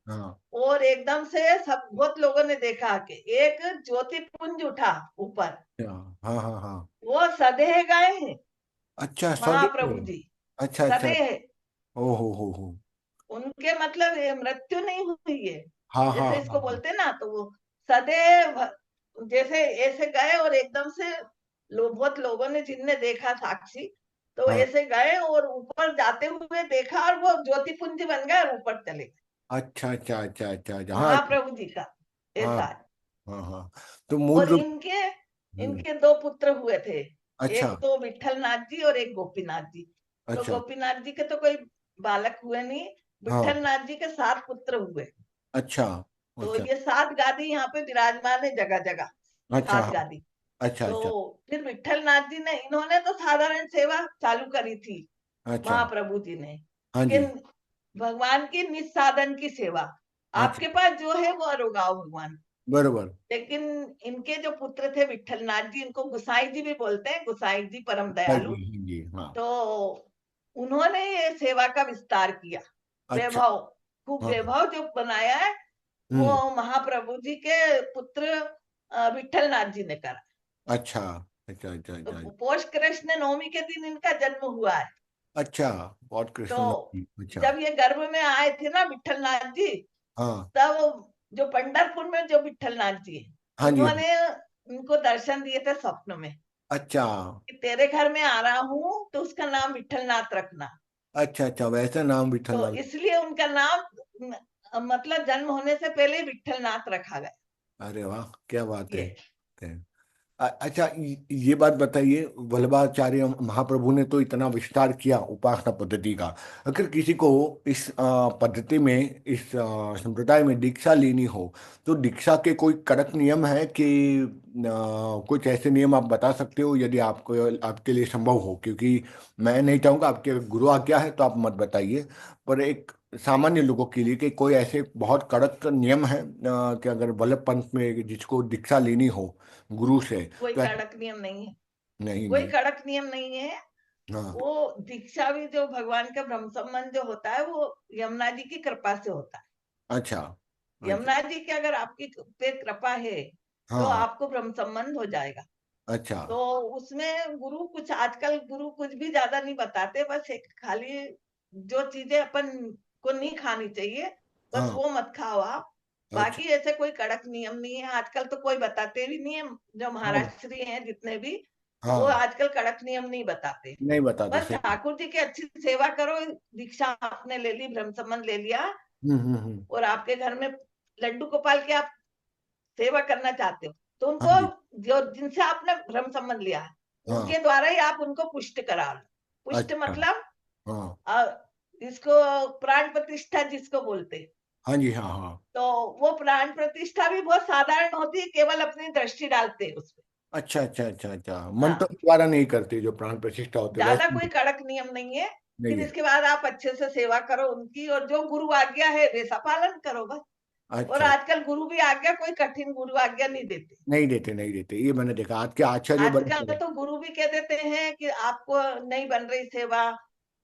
हाँ। और एकदम से सब बहुत लोगों ने देखा कि एक ज्योति पुंज उठा ऊपर। अच्छा। हाँ हाँ हाँ। वो सधे गए हैं अच्छा, सदी। महाप्रभु जी, अच्छा अच्छा। सधे है। ओ हो। उनके मतलब ये मृत्यु नहीं हुई है हाँ हाँ जैसे हाँ इसको हाँ। बोलते ना, तो वो सदैव जैसे ऐसे गए और एकदम से बहुत लोगों ने जिनने देखा साक्षी, तो हाँ। ऐसे गए और ऊपर जाते हुए देखा और वो ज्योतिपुंज बन गए और ऊपर चले गए। अच्छा अच्छा अच्छा अच्छा अच्छा। हाँ। महाप्रभु जी का हाँ ऐसा है। हाँ हाँ। तो मूल और रूप। इनके हम्म। इनके 2 पुत्र हुए थे, अच्छा। एक तो विठल नाथ जी और एक गोपीनाथ जी। तो अच्छा। गोपीनाथ जी के तो कोई बालक हुए नहीं, हाँ। विठल नाथ जी के 7 पुत्र हुए। अच्छा। तो अच्छा। ये 7 गादी यहाँ पे विराजमान है जगह जगह, अच्छा। सात हाँ। गादी अच्छा तो अच्छा। फिर विठल नाथ जी ने, इन्होंने तो साधारण सेवा चालू करी थी अच्छा। महाप्रभु जी ने हाँ कि जी। भगवान की निस्साधन की सेवा। अच्छा। आपके पास जो है वो अरुगाओ भगवान। बरोबर। लेकिन इनके जो पुत्र थे विठल नाथ जी, इनको गुसाई जी भी बोलते हैं, गुसाई जी परम हाँ दयालु। जी हाँ जी हाँ। तो उन्होंने ये सेवा का विस्तार किया, अच्छा। वैभव, खूब हाँ। वैभव जो बनाया है वो हम्म। महाप्रभु जी के पुत्र विठल नाथ जी ने करा। अच्छा अच्छा अच्छा तो अच्छा। पोष कृष्ण नवमी के दिन इनका जन्म हुआ है। अच्छा, और कृष्ण तो जी, अच्छा। जब ये गर्भ में आए थे ना विठल नाथ जी, हाँ तब जो पंढरपुर में जो विठल नाथ जी है, हाँ जी हाँ। उन्होंने उनको दर्शन दिए थे स्वप्न में अच्छा कि तेरे घर में आ रहा हूँ तो उसका नाम विठल नाथ रखना। अच्छा अच्छा, वैसे नाम विठल तो नाथ। इसलिए उनका नाम मतलब जन्म होने से पहले ही विठल नाथ रखा गया। अरे वाह, क्या बात है। ये अच्छा, ये बात बताइए, वल्लभाचार्य महाप्रभु ने तो इतना विस्तार किया उपासना पद्धति का। अगर किसी को इस पद्धति में, इस संप्रदाय में दीक्षा लेनी हो, तो दीक्षा के कोई कड़क नियम है कि कुछ ऐसे नियम आप बता सकते हो, यदि आपको, आपके लिए संभव हो? क्योंकि मैं नहीं चाहूँगा, आपके गुरु आज्ञा है तो आप मत बताइए, पर एक सामान्य लोगों के लिए कि कोई ऐसे बहुत कड़क नियम है कि अगर वल्लभ पंथ में जिसको दीक्षा लेनी हो गुरु से, कोई तो कड़क नियम नहीं है। नहीं कोई नहीं। कड़क नियम नहीं है। हाँ। वो दीक्षा भी जो भगवान का ब्रह्म संबंध जो होता है वो यमुना जी की कृपा से होता है। अच्छा अच्छा। यमुना जी की अगर आपकी पे कृपा है तो हाँ। आपको ब्रह्म संबंध हो जाएगा। अच्छा। तो उसमें गुरु कुछ, आजकल गुरु कुछ भी ज्यादा नहीं बताते, बस एक खाली जो चीजें अपन को नहीं खानी चाहिए बस हाँ। वो मत खाओ आप। अच्छा। बाकी ऐसे कोई कड़क नियम नहीं है, आजकल तो कोई बताते भी नहीं है। जो हाँ महाराष्ट्री हैं जितने भी, वो हाँ, आजकल कड़क नियम नहीं बताते। नहीं बताते, बस सही। ठाकुर जी की अच्छी सेवा करो। दीक्षा आपने ले ली, ब्रह्म संबंध ले लिया, हम्म। और आपके घर में लड्डू गोपाल की आप सेवा करना चाहते हो, तो हाँ उनको, जी। जो जिनसे आपने भ्रम संबंध लिया है हाँ। उनके द्वारा ही आप उनको पुष्ट करा लो। पुष्ट अच्छा। मतलब हाँ इसको प्राण प्रतिष्ठा जिसको बोलते हैं। हाँ जी, हाँ हाँ। तो वो प्राण प्रतिष्ठा भी बहुत साधारण होती है, केवल अपनी दृष्टि डालते हैं उसमें। अच्छा अच्छा अच्छा अच्छा, मंत्र हाँ, द्वारा नहीं करते जो प्राण प्रतिष्ठा होते ज्यादा वैसे कोई नहीं? कड़क नियम नहीं है। नहीं फिर है। इसके बाद आप अच्छे से सेवा करो उनकी, और जो गुरु आज्ञा है वैसा पालन करो बस। और अच्छा। आजकल गुरु भी आज्ञा, कोई कठिन गुरु आज्ञा नहीं देते। नहीं देते, नहीं देते, ये मैंने देखा आज के आचार्य बड़े आजकल बड़े। तो गुरु भी कह देते हैं कि आपको नहीं बन रही सेवा,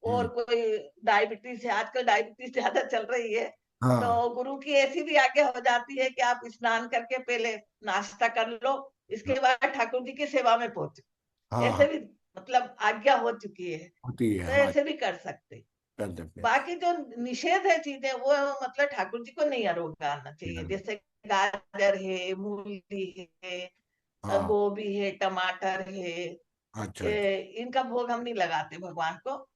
और हम्म। कोई डायबिटीज है, आजकल डायबिटीज ज्यादा चल रही है, तो हाँ गुरु की ऐसी भी आज्ञा हो जाती है कि आप स्नान करके पहले नाश्ता कर लो, इसके बाद ठाकुर जी की सेवा में पहुंचो। हाँ हाँ, ऐसे भी मतलब आज्ञा हो चुकी है, होती है, तो हाँ। ऐसे भी कर सकते। कर सकते बाकी जो निषेध है चीजें, वो मतलब ठाकुर जी को नहीं आरोप आना चाहिए। हैं। जैसे गाजर है, मूली है, हाँ। गोभी है, टमाटर है, अच्छा अच्छा। इनका भोग हम नहीं लगाते भगवान को।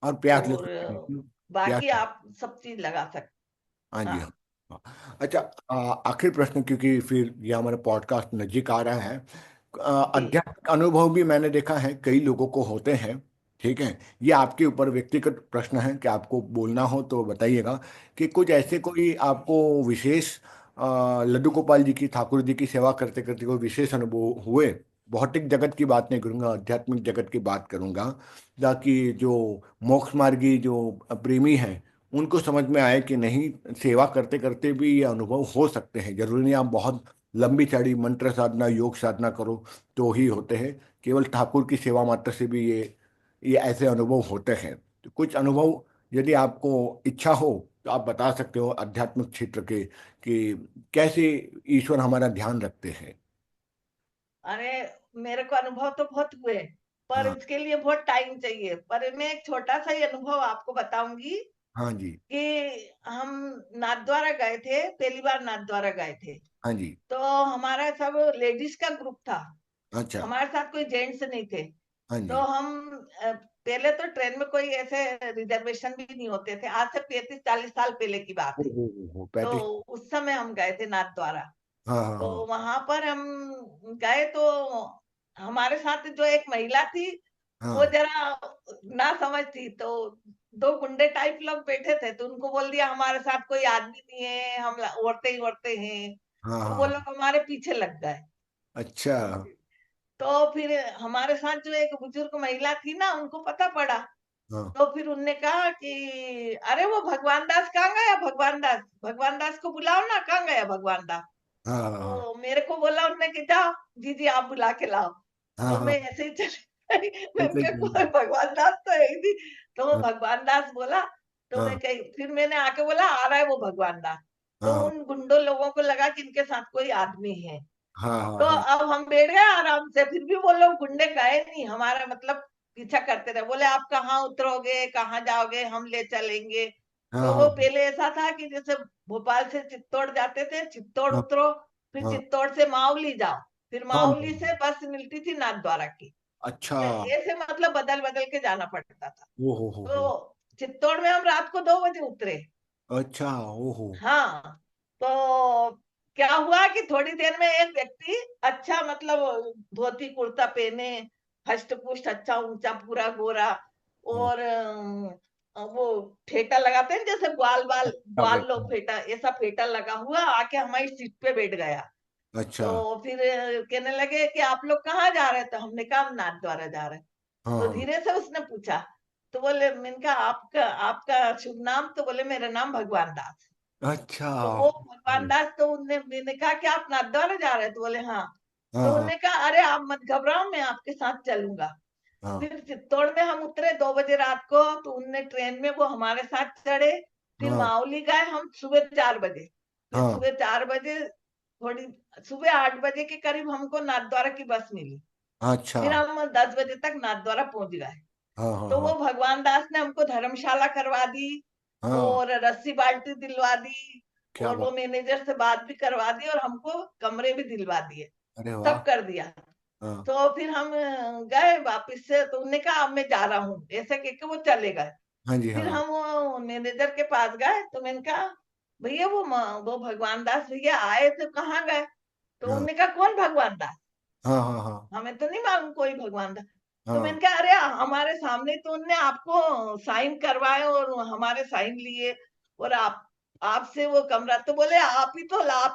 और प्याज और लहसुन नहीं, क्यों? प्याज। बाकी आप सब चीज लगा सकते। हाँ जी, हाँ। हाँ हाँ। अच्छा, आखिरी प्रश्न, क्योंकि फिर ये हमारा पॉडकास्ट नजीक आ रहा है। जी। आध्यात्मिक अनुभव भी मैंने देखा है कई लोगों को होते हैं, ठीक है। ये आपके ऊपर व्यक्तिगत प्रश्न है कि आपको बोलना हो तो बताइएगा, कि कुछ ऐसे कोई आपको विशेष लड्डू गोपाल जी की, ठाकुर जी की सेवा करते करते कोई विशेष अनुभव हुए? भौतिक जगत की बात नहीं करूंगा, आध्यात्मिक जगत की बात करूंगा, ताकि जो मोक्ष मार्गी जो प्रेमी हैं उनको समझ में आए कि नहीं, सेवा करते करते भी ये अनुभव हो सकते हैं। जरूरी नहीं आप बहुत लंबी चढ़ी मंत्र साधना, योग साधना करो तो ही होते हैं। केवल ठाकुर की सेवा मात्र से भी ये ऐसे अनुभव होते हैं। तो कुछ अनुभव यदि आपको इच्छा हो तो आप बता सकते हो आध्यात्मिक क्षेत्र के, कि कैसे ईश्वर हमारा ध्यान रखते हैं। अरे, मेरे को अनुभव तो बहुत हुए, पर हाँ इसके लिए बहुत टाइम चाहिए। पर मैं एक छोटा सा ही अनुभव आपको बताऊंगी हाँ जी। कि हम नाथद्वारा गए थे, पहली बार नाथद्वारा गए थे। हाँ जी। तो हमारा सब लेडीज का ग्रुप था, अच्छा। हमारे साथ कोई जेंट्स नहीं थे। हाँ तो जी। हम पहले तो ट्रेन में कोई ऐसे रिजर्वेशन भी नहीं होते थे, आज से 35-40 साल पहले की बात है। हो तो 35। उस समय हम गए थे नाथ द्वारा। हाँ हाँ तो हाँ। वहां पर हम गए, तो हमारे साथ जो एक महिला थी, वो हाँ जरा ना समझ थी। तो दो गुंडे टाइप लोग बैठे थे, तो उनको बोल दिया हमारे साथ कोई आदमी नहीं है, हम औरतें ही औरतें हैं। हाँ तो हाँ वो हाँ। लोग हमारे पीछे लग गए। अच्छा। तो फिर हमारे साथ जो एक बुजुर्ग महिला थी ना, उनको पता पड़ा। हाँ तो फिर उनने कहा कि अरे वो भगवान दास कहाँ गया, भगवान दास, भगवान दास को बुलाओ ना, कहाँ गया भगवान दास। हाँ हाँ तो मेरे को बोला उनने कि जाओ जी जी आप बुला के लाओ। हाँ तो हाँ। मैं ऐसे ही चली गई। ऐसे मैंने ही। कोई भगवान दास तो है ही नहीं। तो वो हाँ भगवान दास बोला। तो मैं हाँ कही, फिर मैंने आके बोला आ रहा है वो भगवान दास। तो हाँ उन गुंडों लोगों को लगा कि इनके साथ कोई आदमी है। हाँ हाँ तो हाँ। अब हम बैठ गए आराम से, फिर भी वो लोग गुंडे गए नहीं, हमारा मतलब पीछा करते रहे, बोले आप कहाँ उतरोगे, कहाँ जाओगे, हम ले चलेंगे। हाँ तो हाँ वो पहले ऐसा था कि जैसे भोपाल से चित्तौड़ जाते थे, चित्तौड़ हाँ उतरो, फिर हाँ चित्तौड़ से मावली जाओ, फिर हाँ मावली से बस मिलती थी नाथद्वारा की। अच्छा। ऐसे मतलब बदल बदल के जाना पड़ता था। ओ हो। तो चित्तौड़ में हम रात को 2 बजे उतरे। अच्छा। ओ हो। हाँ। तो क्या हुआ कि थोड़ी देर में एक व्यक्ति, अच्छा मतलब धोती कुर्ता पहने, हष्ट पुष्ट, अच्छा ऊंचा पूरा गोरा, हाँ, और वो फेटा लगाते हैं जैसे ग्वाल बाल, क्या ग्वाल बात लोग है। फेटा, ऐसा फेटा लगा हुआ आके हमारी सीट पे बैठ गया। अच्छा। तो फिर कहने लगे कि आप लोग कहाँ जा रहे हैं, तो हमने कहा हम नाथद्वारा जा रहे हैं। हाँ तो हाँ। धीरे से उसने पूछा, तो बोले, मैंने कहा आपका आपका शुभ नाम, तो बोले मेरा नाम भगवान दास। अच्छा। तो वो भगवान दास, तो उनने, मैंने कहा कि आप नाथद्वारा जा रहे हैं, तो बोले हाँ। हाँ तो हाँ उन्होंने कहा अरे आप मत घबराओ, मैं आपके साथ चलूंगा। हाँ फिर चित्तौड़ में हम उतरे 2 बजे रात को, तो उनने ट्रेन में वो हमारे साथ चढ़े। फिर हाँ माउली गए हम सुबह 4 बजे। फिर हाँ। सुबह 4 बजे, थोड़ी सुबह 8 बजे के करीब हमको नाथद्वारा की बस मिली। अच्छा। फिर हम 10 बजे तक नाथद्वारा पहुंच गए। हाँ हाँ तो हाँ वो भगवान दास ने हमको धर्मशाला करवा दी, हाँ। और रस्सी बाल्टी दिलवा दी, क्या और बात। वो मैनेजर से बात भी करवा दी, और हमको कमरे भी दिलवा दिए। अरे वाह। सब कर दिया। हाँ तो फिर हम गए वापस से, तो उन्होंने कहा अब मैं जा रहा हूँ, ऐसे कह के वो चले गए। हाँ जी फिर हाँ हम वो मैनेजर के पास गए, तो मैंने कहा भैया वो भगवान दास भैया आए थे, कहाँ गए? तो हाँ उन्होंने कहा कौन भगवान दास? हाँ हाँ हाँ हमें तो नहीं मालूम कोई भगवान दास। तो हाँ। मैंने कहा अरे हमारे सामने तो उनने आपको साइन करवाए और हमारे साइन लिए, और आपसे वो कमरा, तो बोले आप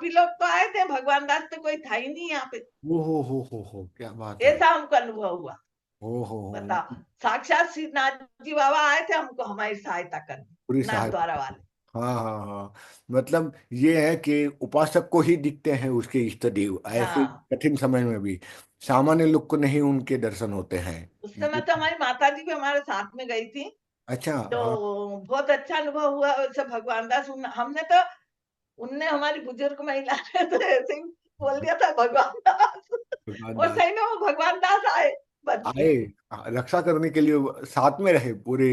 ही लोग तो आए थे, भगवान दास तो कोई था ही नहीं यहाँ पे। ओ हो, क्या बात है। ऐसा हमको अनुभव हुआ। ओ हो। बताओ, साक्षात श्री नाथ जी बाबा आए थे हमको हमारी सहायता पूरी करने, नाथ सहायता। द्वारा वाले। हाँ हाँ हाँ। मतलब ये है कि उपासक को ही दिखते हैं उसके इष्ट देव ऐसे हाँ, कठिन समय में भी। सामान्य लोग को नहीं उनके दर्शन होते हैं। उस समय ये। तो हमारी माता जी भी हमारे साथ में गई थी। अच्छा। तो हाँ। बहुत अच्छा अनुभव हुआ वैसे भगवान दास, हमने तो, उनने हमारी बुजुर्ग महिला ने तो ऐसे ही बोल दिया था भगवान दास। भगवान और दास सही में वो भगवान दास आए बच के। आए। रक्षा करने के लिए साथ में रहे पूरे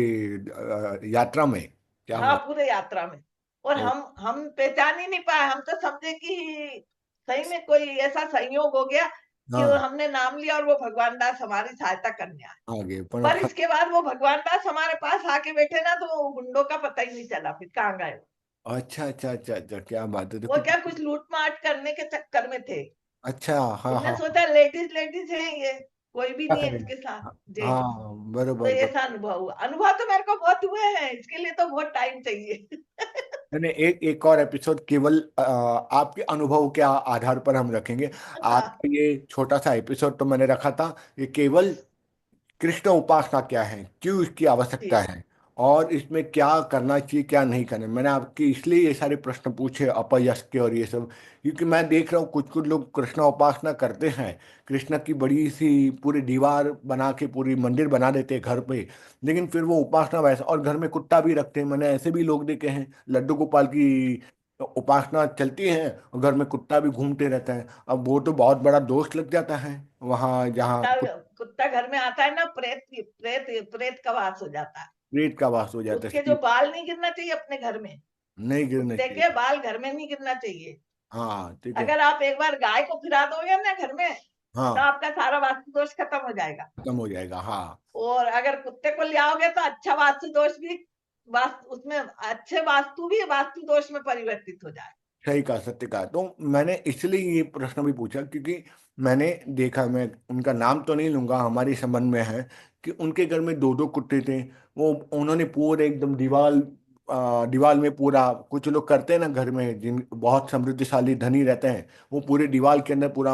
यात्रा में। क्या हाँ, बात। पूरे यात्रा में। और ओ, हम पहचान ही नहीं पाए, हम तो समझे कि सही में कोई ऐसा संयोग हो गया कि वो हाँ। हमने नाम लिया और वो भगवान दास हमारी सहायता करने आए। आगे पर पर। इसके बाद वो भगवान दास हमारे पास आके बैठे ना, तो वो गुंडों का पता ही नहीं चला फिर कहाँ गए वो। अच्छा अच्छा अच्छा अच्छा, क्या बात है, वो देखो क्या कितनी। कुछ लूट माट करने के चक्कर में थे। अच्छा। हाँ उनने हाँ। सोचा लेडीज लेडीज है ये, कोई भी क्या नहीं है करें। इसके साथ हाँ जेंट्स। हाँ, तो बरोबर बरोबर। ऐसा अनुभव हुआ, अनुभव तो मेरे को बहुत हुए हैं, इसके लिए तो बहुत टाइम चाहिए। मैंने एक और एपिसोड केवल आपके अनुभव के आधार पर हम रखेंगे। हाँ, आपका ये छोटा सा एपिसोड तो मैंने रखा था, ये केवल कृष्ण उपासना क्या है, क्यों इसकी आवश्यकता जी, है, और इसमें क्या करना चाहिए क्या नहीं करना। मैंने आपकी इसलिए ये सारे प्रश्न पूछे अपयश के और ये सब, क्योंकि मैं देख रहा हूँ कुछ कुछ लोग कृष्ण उपासना करते हैं, कृष्ण की बड़ी सी पूरी दीवार बना के पूरी मंदिर बना देते हैं घर पे, लेकिन फिर वो उपासना वैसा, और घर में कुत्ता भी रखते हैं। मैंने ऐसे भी लोग देखे हैं, लड्डू गोपाल की उपासना चलती है और घर में कुत्ता भी घूमते रहता है। अब वो तो बहुत बड़ा दोष लग जाता है वहाँ जहाँ कुत्ता कुत्ता घर में आता है ना, प्रेत प्रेत का वास हो जाता है। रेत का वास हो जाता उसके है। जो बाल नहीं गिरना चाहिए अपने घर में, नहीं गिरना कुत्ते के चाहिए। बाल घर में नहीं गिरना चाहिए। हाँ ठीक है। अगर आप एक बार गाय को फिरा दोगे ना घर में, तो हाँ आपका सारा वास्तु दोष खत्म हो जाएगा। खत्म हो जाएगा हाँ। और अगर कुत्ते को ले आओगे तो अच्छा वास्तु दोष भी, वास्तु उसमें अच्छे वास्तु भी वास्तु दोष में परिवर्तित हो जाए। सही कहा, सत्य कहा। तो मैंने इसलिए ये प्रश्न भी पूछा क्योंकि मैंने देखा, मैं उनका नाम तो नहीं लूंगा, हमारे संबंध में है, कि उनके घर में दो दो कुत्ते थे। वो उन्होंने पूरे एकदम दीवार में पूरा, कुछ लोग करते हैं ना घर में जिन बहुत समृद्धिशाली धनी रहते हैं, वो पूरे दीवार के अंदर पूरा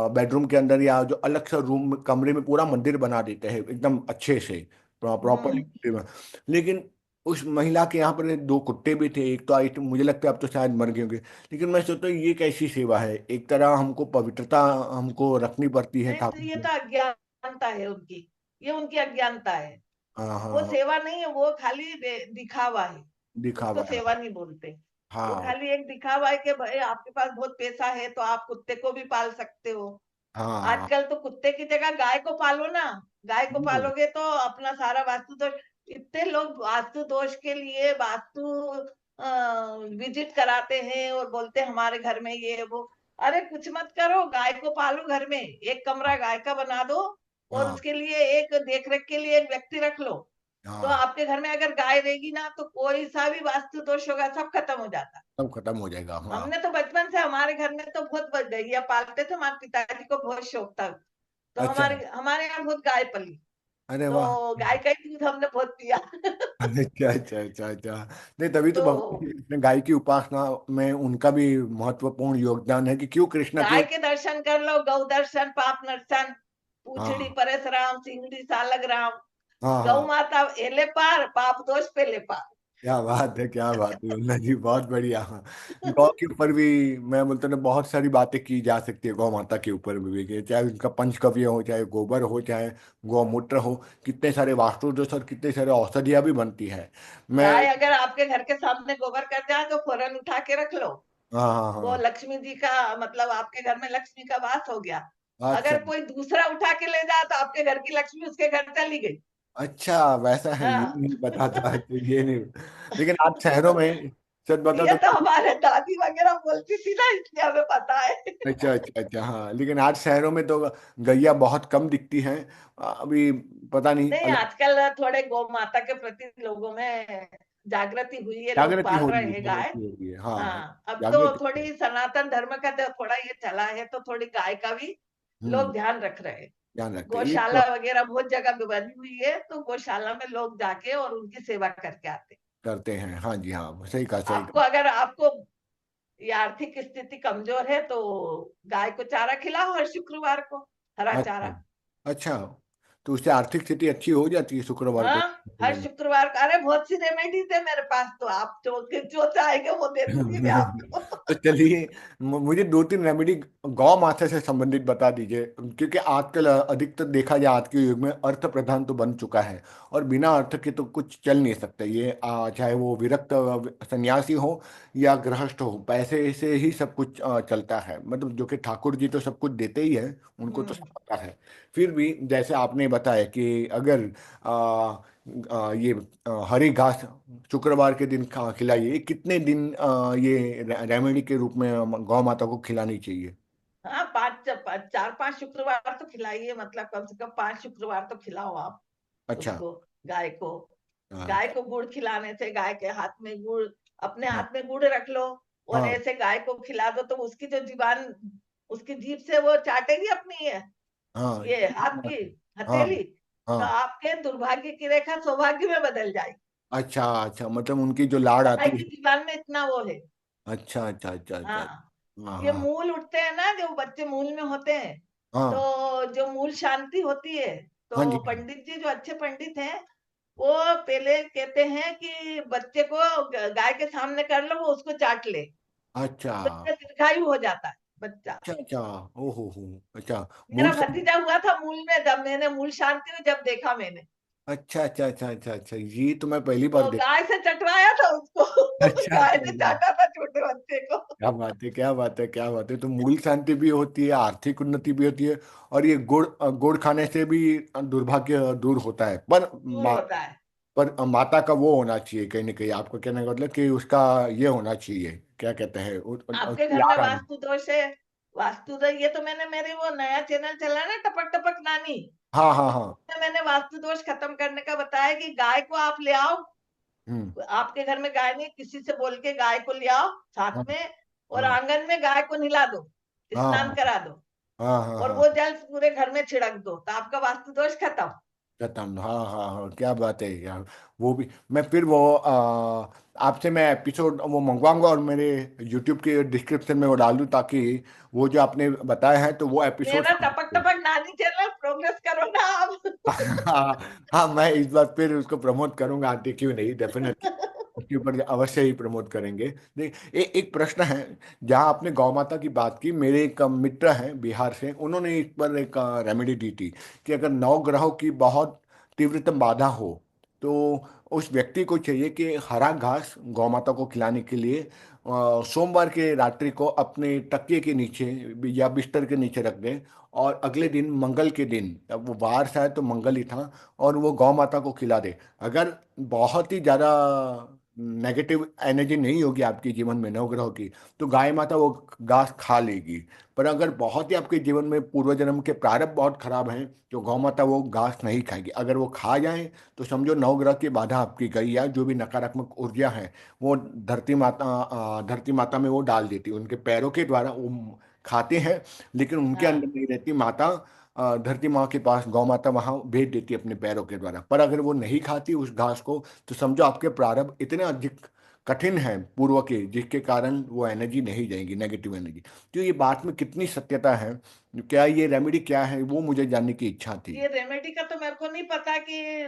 बेडरूम के अंदर या जो अलग सा रूम कमरे में पूरा मंदिर बना देते हैं एकदम अच्छे से, प्रॉपरली। हम्म। लेकिन उस महिला के यहाँ पर दो कुत्ते भी थे, एक तो आई मुझे लगता है अब तो शायद मर गए होंगे। लेकिन मैं सोचता हूँ ये कैसी सेवा है, एक तरह हमको पवित्रता हमको रखनी पड़ती है नहीं तो ठाकुर ये को। तो अज्ञानता है उनकी, ये उनकी अज्ञानता है। हाँ हाँ वो हाँ। सेवा नहीं है, वो खाली दिखावा है। उसको दिखावा है। सेवा नहीं बोलते। वो हाँ खाली एक दिखावा है कि भाई आपके पास बहुत पैसा है तो आप कुत्ते को भी पाल सकते हो। हाँ। आजकल तो कुत्ते की जगह गाय को पालो ना। गाय को हम्म, पालोगे तो अपना सारा वास्तु दोष। इतने लोग वास्तु दोष के लिए वास्तु विजिट कराते हैं और बोलते हैं हमारे घर में ये वो। अरे कुछ मत करो, गाय को पालो घर में, एक कमरा गाय का बना दो और हाँ उसके लिए एक देख रेख के लिए एक व्यक्ति रख लो। तो हाँ। आपके घर में अगर गाय रहेगी ना तो कोई सा भी वास्तु दोष होगा सब खत्म हो जाता। सब खत्म हो जाएगा, हाँ। हमने तो बचपन से हमारे घर में तो बहुत गैया पालते थे, हमारे पिताजी को बहुत शौक था। तो अच्छा। हमारे हमारे यहाँ बहुत गाय पली। अरे वाह। तो गाय का ही दूध हमने बहुत पिया। अच्छा अच्छा अच्छा अच्छा। नहीं, तभी तो तो भगवान श्री कृष्ण गाय की उपासना में उनका भी महत्वपूर्ण योगदान है कि क्यों कृष्ण के। गाय के दर्शन कर लो, गौ दर्शन पाप नर्शन, पूछड़ी हाँ परशुराम सिंगड़ी सालग राम। हाँ गौ हाँ। माता एले पार, पाप दोष पे ले पार। क्या बात है, क्या बात है वंदना जी, बहुत बढ़िया। हाँ। गौ के ऊपर भी मैं बोलता हूँ बहुत सारी बातें की जा सकती है गौ माता के ऊपर भी, कि चाहे उनका पंचगव्य हो, चाहे गोबर हो, चाहे गौमूत्र हो। कितने सारे वास्तु दोष और कितने सारे औषधियाँ भी बनती है। मैं। गाय अगर आपके घर के सामने गोबर कर जाए तो फौरन उठा के रख लो। हाँ हाँ वो हाँ। लक्ष्मी जी का मतलब आपके घर में लक्ष्मी का वास हो गया। अच्छा अगर कोई दूसरा उठा के ले जाए तो आपके घर की लक्ष्मी उसके घर चली गई। अच्छा, वैसा है, ये हाँ। नहीं पता था, तो ये नहीं। लेकिन आज शहरों में, सच बता ये तो। तो हमारे दादी वगैरह बोलती थी ना, इसलिए हमें पता है। अच्छा अच्छा अच्छा, हाँ, लेकिन आज शहरों में तो गैया बहुत कम दिखती हैं अभी। पता नहीं, नहीं, अगर आजकल थोड़े गौ माता के प्रति लोगों में जागृति हुई है, लोग जागृति पाल हो रही रहे है, हैं गाय। जागृति हो रही है, हाँ। हाँ, अब तो जागृति है। थोड़ी सनातन धर्म का जो थोड़ा ये चला है तो थोड़ी गाय का भी हम्म। लोग ध्यान रख रहे हैं। ध्यान रखते हैं ये तो। गौशाला वगैरह बहुत जगह बनी हुई है, तो गौशाला में लोग जाके और उनकी सेवा करके आते हैं। करते हैं, हाँ जी, हाँ, सही कहा, सही आपको कहा। अगर आपको ये आर्थिक स्थिति कमजोर है तो गाय को चारा खिलाओ हर शुक्रवार को, हरा अच्छा चारा। अच्छा। तो उससे आर्थिक स्थिति अच्छी हो जाती है शुक्रवार को हाँ, हर खिलाने शुक्रवार का। अरे बहुत सी रेमेडीज है मेरे पास, तो आप जो जो चाहेंगे वो दे दूंगी मैं आपको। तो चलिए, मुझे दो तीन रेमेडी गौ माता से संबंधित बता दीजिए, क्योंकि आजकल अधिकतर देखा जाए आज के युग में अर्थ प्रधान तो बन चुका है। और बिना अर्थ के तो कुछ चल नहीं सकता ये, चाहे वो विरक्त सन्यासी हो या गृहस्थ हो, पैसे से ही सब कुछ चलता है। मतलब जो कि ठाकुर जी तो सब कुछ देते ही है, उनको तो सब हम्म। पता है। फिर भी जैसे आपने बताया कि अगर ये हरी घास शुक्रवार के दिन खिलाइए, कितने दिन ये रेमेडी के रूप में गौ माता को खिलानी चाहिए? हाँ, चार पांच शुक्रवार तो खिलाइए, मतलब कम से कम 5 शुक्रवार तो खिलाओ आप अच्छा। उसको, गाय को। हाँ गाय को गुड़ खिलाने से, गाय के हाथ में गुड़, अपने हाँ हाथ में गुड़ रख लो और हाँ ऐसे गाय को खिला दो तो उसकी जो जीवान, उसकी जीभ से वो चाटेगी अपनी हाँ। ये हाथ की हाँ हथेली, तो हाँ। आपके दुर्भाग्य की रेखा सौभाग्य में बदल जाएगी। अच्छा अच्छा, मतलब उनकी जो लाड़ गाय आती की है। जीवान में इतना वो है। अच्छा अच्छा अच्छा अच्छा। हाँ, हाँ ये हाँ मूल उठते हैं ना, जो बच्चे मूल में होते हैं, हाँ तो जो मूल शांति होती है, हाँ जी। तो पंडित जी जो अच्छे पंडित हैं वो पहले कहते हैं कि बच्चे को गाय के सामने कर लो, वो उसको चाट ले, अच्छा तो ये दीर्घायु हो जाता है बच्चा। अच्छा अच्छा। ओहो हो। अच्छा। मेरा मूल से। भतीजा हुआ था मूल में, जब मैंने मूल शांति में जब देखा मैंने, अच्छा अच्छा अच्छा अच्छा अच्छा, ये तो मैं पहली बार तो देख। गाय से चटवाया था उसको। अच्छा गाय अच्छा ने अच्छा। चाटा था छोटे बच्चे को। क्या बात है, क्या बात है, क्या बात है! तो मूल शांति भी होती है, आर्थिक उन्नति भी होती है। और ये गुड़ खाने से भी दुर्भाग्य दूर होता है। दूर होता है। पर माता का वो होना चाहिए, कहीं ना कहीं आपको कहने का मतलब कि उसका ये होना चाहिए, क्या कहते हैं, आपके उसकी घर में लाड़ आनी। वास्तु दोष है, वास्तु दोष, ये तो मैंने मेरे वो नया चैनल चला है ना, टपक टपक नानी, हाँ हाँ हाँ। उसमें मैंने वास्तु दोष खत्म करने का बताया कि गाय को आप ले आओ। हम्म। आपके घर में गाय नहीं, किसी से बोल के गाय को ले आओ साथ हाँ में, और हाँ आंगन में गाय को नहला दो, हाँ स्नान करा दो, हाँ हाँ और हाँ। वो जल पूरे घर में छिड़क दो, तो आपका वास्तु दोष खत्म। खत्म, हाँ हाँ हाँ, क्या बात है यार। वो भी मैं फिर वो आपसे मैं एपिसोड वो मंगवाऊंगा और मेरे यूट्यूब के डिस्क्रिप्शन में वो डाल दूँ, ताकि वो जो आपने बताया है तो वो एपिसोड। मेरा टपक टपक नानी चैनल प्रोग्रेस करो ना आप। हाँ हाँ, मैं इस बार फिर उसको प्रमोट करूंगा आंटी, क्यों नहीं, डेफिनेटली। उसके ऊपर अवश्य ही प्रमोट करेंगे। देख, एक प्रश्न है। जहाँ आपने गौ माता की बात की, मेरे एक मित्र हैं बिहार से, उन्होंने इस पर एक रेमेडी दी थी कि अगर नौ ग्रहों की बहुत तीव्रतम बाधा हो तो उस व्यक्ति को चाहिए कि हरा घास गौ माता को खिलाने के लिए सोमवार के रात्रि को अपने तकिए के नीचे या बिस्तर के नीचे रख दें, और अगले दिन मंगल के दिन, अब वो वार शायद तो मंगल ही था, और वो गौ माता को खिला दे। अगर बहुत ही ज़्यादा नेगेटिव एनर्जी नहीं होगी आपके जीवन में नवग्रह की, तो गाय माता वो घास खा लेगी। पर अगर बहुत ही आपके जीवन में पूर्व जन्म के प्रारब्ध बहुत खराब हैं, तो गौ माता वो घास नहीं खाएगी। अगर वो खा जाए तो समझो नवग्रह की बाधा आपकी गई, या जो भी नकारात्मक ऊर्जा है वो धरती माता में वो डाल देती है। उनके पैरों के द्वारा वो खाते हैं, लेकिन उनके अंदर हाँ, नहीं रहती माता। धरती माँ के पास गौ माता वहां भेज देती है अपने पैरों के द्वारा। पर अगर वो नहीं खाती उस घास को, तो समझो आपके प्रारब्ध इतने अधिक कठिन है पूर्व के, जिसके कारण वो एनर्जी नहीं जाएगी, नेगेटिव एनर्जी। तो ये बात में कितनी सत्यता है, क्या ये रेमेडी क्या है, वो मुझे जानने की इच्छा थी। ये रेमेडी का तो मेरे को नहीं पता कि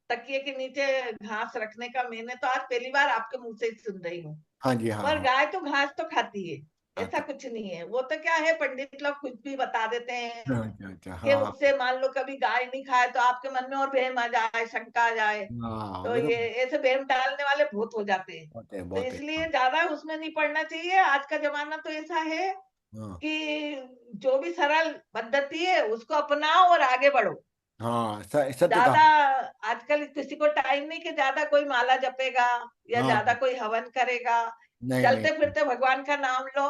तकिए के नीचे घास रखने का। मैंने तो आज पहली बार आपके मुंह से ही सुन रही हूँ। हाँ जी, हाँ पर हाँ। गाय तो घास तो खाती है, ऐसा आता। कुछ नहीं है। वो तो क्या है, पंडित लोग कुछ भी बता देते हैं अच्छा अच्छा, कि हाँ उससे मान लो कभी गाय नहीं खाए तो आपके मन में और वहम आ जाए, शंका आ जाए, हाँ, तो वो तो ये ऐसे वहम डालने वाले बहुत हो जाते हैं। बहुत है, तो बहुत है। इसलिए हाँ ज्यादा उसमें नहीं पड़ना चाहिए। आज का जमाना तो ऐसा है हाँ कि जो भी सरल पद्धति है उसको अपनाओ और आगे बढ़ो। हाँ, सत्य ज्यादा कहा। आजकल किसी को टाइम नहीं कि ज्यादा कोई माला जपेगा या हाँ, ज्यादा कोई हवन करेगा। नहीं नहीं। चलते फिरते भगवान का नाम लो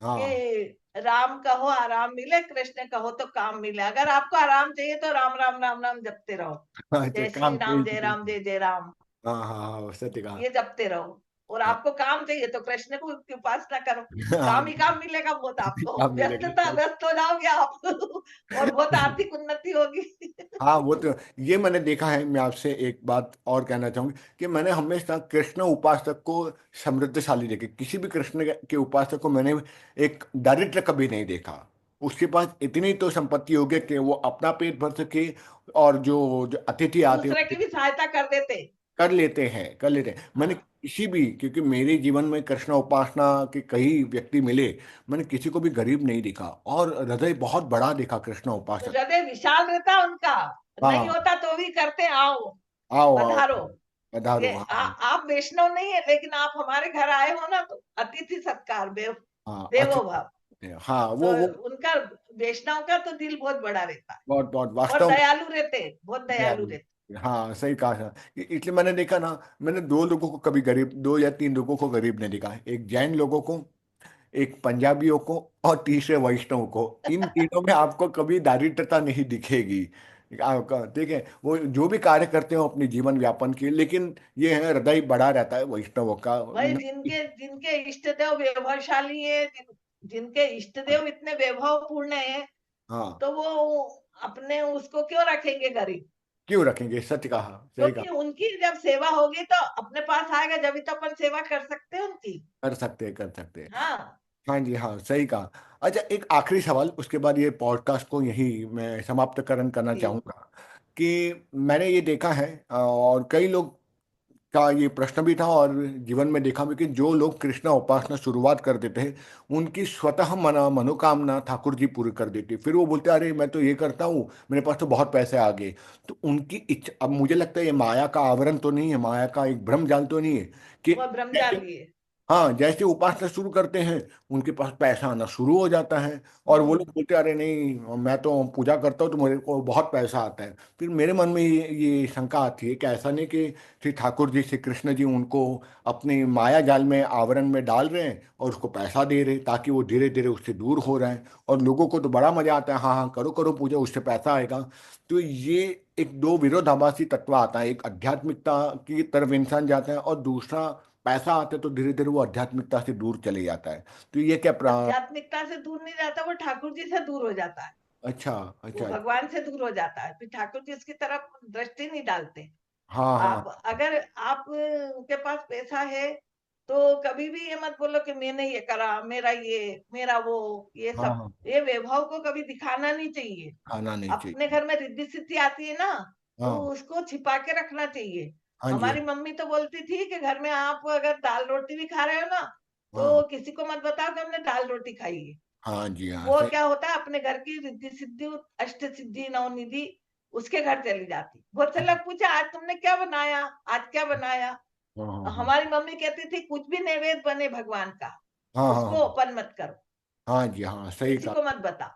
हाँ। कि राम कहो आराम मिले, कृष्ण कहो तो काम मिले। अगर आपको आराम चाहिए तो राम राम राम राम जपते रहो। अच्छा, जय श्री काम राम, जय राम, जय जय राम, हाँ हाँ हाँ, सत्य कहा। ये जपते रहो। और हाँ आपको काम चाहिए तो कृष्ण को की उपासना करो। हाँ, काम ही काम मिलेगा बहुत आपको। काम व्यस्तता मिलेगा। व्यस्त हो जाओगे आप और बहुत आर्थिक उन्नति होगी। हाँ वो तो, ये मैंने देखा है। मैं आपसे एक बात और कहना चाहूंगी कि मैंने हमेशा कृष्ण उपासक को समृद्धशाली देखे। किसी भी कृष्ण के उपासक को मैंने एक दारिद्र कभी नहीं देखा। उसके पास इतनी तो संपत्ति होगी कि वो अपना पेट भर सके, और जो अतिथि आते दूसरे की हैं भी सहायता कर देते। कर लेते हैं। मैंने हाँ, किसी भी, क्योंकि मेरे जीवन में कृष्ण उपासना के कई व्यक्ति मिले, मैंने किसी को भी गरीब नहीं देखा, और हृदय बहुत बड़ा देखा कृष्ण उपासक। हृदय विशाल रहता उनका। नहीं हाँ, होता तो भी करते, आओ आओ आओ, पधारो। पधारो, ये हाँ आप वैष्णव नहीं है लेकिन आप हमारे घर आए हो ना, तो अतिथि सत्कार हाँ। अच्छा, देवो भव। हाँ तो वो उनका, वैष्णव का तो दिल बहुत बड़ा रहता है बहुत बहुत और वास्तव में दयालु रहते, बहुत दयालु दयालु। रहते। हाँ सही कहा था। इसलिए मैंने देखा ना, मैंने दो लोगों को कभी गरीब, दो या तीन लोगों को गरीब नहीं देखा। एक जैन लोगों को, एक पंजाबियों को, और तीसरे वैष्णव को। इन तीनों में आपको कभी दारिद्रता नहीं दिखेगी। आपका ठीक है, वो जो भी कार्य करते हो अपने जीवन व्यापन के, लेकिन ये है हृदय बड़ा रहता है वैष्णवों का। भाई जिनके जिनके इष्ट देव वैभवशाली है, जिनके इष्ट देव इतने वैभव पूर्ण है, हाँ, तो वो अपने उसको क्यों रखेंगे गरीब? क्यों रखेंगे, सत्य कहा, सही कहा। क्योंकि उनकी जब सेवा होगी तो अपने पास आएगा, जब तो अपन सेवा कर सकते हैं उनकी। कर सकते हैं, कर सकते हैं। हाँ हाँ जी, हाँ सही कहा। अच्छा, एक आखिरी सवाल, उसके बाद ये पॉडकास्ट को यही मैं समाप्तकरण करना जी। चाहूँगा। कि मैंने ये देखा है, और कई लोग का ये प्रश्न भी था, और जीवन में देखा भी, कि जो लोग कृष्ण उपासना शुरुआत कर देते हैं, उनकी स्वतः मनोकामना ठाकुर जी पूरी कर देते हैं। फिर वो बोलते हैं, अरे मैं तो ये करता हूँ, मेरे पास तो बहुत पैसे आ गए। तो उनकी इच्छा, अब मुझे लगता है ये माया का आवरण तो नहीं है, माया का एक भ्रम जाल तो नहीं है वह कि ब्रह्मचारी है। हाँ, जैसे उपासना शुरू करते हैं, उनके पास पैसा आना शुरू हो जाता है। और वो लोग हम्म। बोलते हैं, अरे नहीं मैं तो पूजा करता हूँ तो मेरे को बहुत पैसा आता है। फिर मेरे मन में ये शंका आती है कि ऐसा नहीं कि श्री ठाकुर जी, श्री कृष्ण जी उनको अपनी माया जाल में, आवरण में डाल रहे हैं और उसको पैसा दे रहे हैं, ताकि वो धीरे धीरे उससे दूर हो रहे हैं। और लोगों को तो बड़ा मजा आता है, हाँ हाँ करो करो पूजा, उससे पैसा आएगा। तो ये एक दो विरोधाभासी तत्व आता है। एक आध्यात्मिकता की तरफ इंसान जाता है, और दूसरा पैसा आता है तो धीरे धीरे वो आध्यात्मिकता से दूर चले जाता है। तो ये क्या आध्यात्मिकता से दूर नहीं जाता, वो ठाकुर जी से दूर हो जाता है। अच्छा वो अच्छा अच्छा। भगवान से दूर हो जाता है, फिर ठाकुर जी उसकी तरफ दृष्टि नहीं डालते। हाँ हाँ आप अगर आप के पास पैसा है तो कभी भी ये मत बोलो कि मैंने ये करा, मेरा ये, मेरा वो, ये हाँ सब। हाँ, ये वैभव को कभी दिखाना नहीं चाहिए। खाना नहीं अपने चाहिए। घर में रिद्धि सिद्धि आती है ना, तो हाँ उसको छिपा के रखना चाहिए। हाँ जी, हमारी मम्मी तो बोलती थी कि घर में आप अगर दाल रोटी भी खा रहे हो ना, हाँ तो किसी को मत बताओ कि हमने दाल रोटी खाई है। हाँ जी, हाँ वो सही। क्या होता है, अपने घर की रिद्धि सिद्धि, अष्ट सिद्धि नवनिधि उसके घर चली जाती। बहुत से लोग पूछे आज तुमने क्या बनाया, आज क्या बनाया? हाँ हाँ हाँ हमारी मम्मी कहती थी कुछ भी नैवेद्य बने भगवान का, हाँ हाँ उसको हाँ ओपन मत करो, हाँ जी, हाँ सही किसी कहा। को मत बता।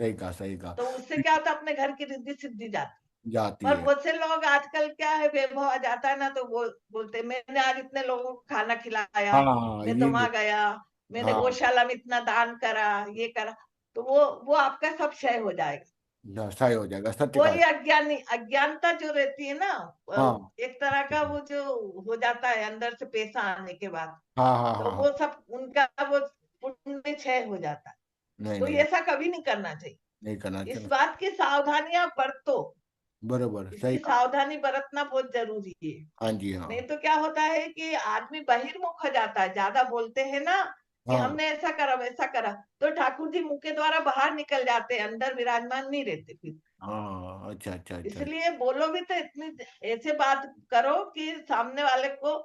सही कहा, सही कहा। तो उससे क्या होता है, अपने घर की रिद्धि सिद्धि जाती। जाती पर है। बहुत से लोग आजकल क्या है, वैभव आ जाता है ना तो बोलते मैंने आज इतने लोगों को खाना खिलाया, हाँ मैं तो ये भी। वहां गया, मैंने हाँ, गौशाला में इतना दान करा, ये करा। तो वो आपका सब क्षय हो जाएगा। सही हो जाएगा, सत्य वो कहा। ये अज्ञानता जो रहती है ना, हाँ एक तरह का वो जो हो जाता है अंदर से पैसा आने के बाद, हाँ हाँ तो हाँ हाँ। वो सब उनका वो पुण्य में क्षय हो जाता है। नहीं तो नहीं, ये ऐसा कभी नहीं करना चाहिए। नहीं करना इस चाहिए। बात की सावधानियां बरतो, बरोबर, सही इसकी कहा। सावधानी बरतना बहुत जरूरी है। हाँ जी, हाँ नहीं तो क्या होता है कि आदमी बहिर्मुख हो जाता है, ज्यादा बोलते हैं ना कि हाँ हमने ऐसा करा वैसा करा, तो ठाकुर जी मुंह के द्वारा बाहर निकल जाते हैं, अंदर विराजमान नहीं रहते फिर। हाँ। अच्छा अच्छा अच्छा। इसलिए बोलो भी तो इतनी ऐसे बात करो कि सामने वाले को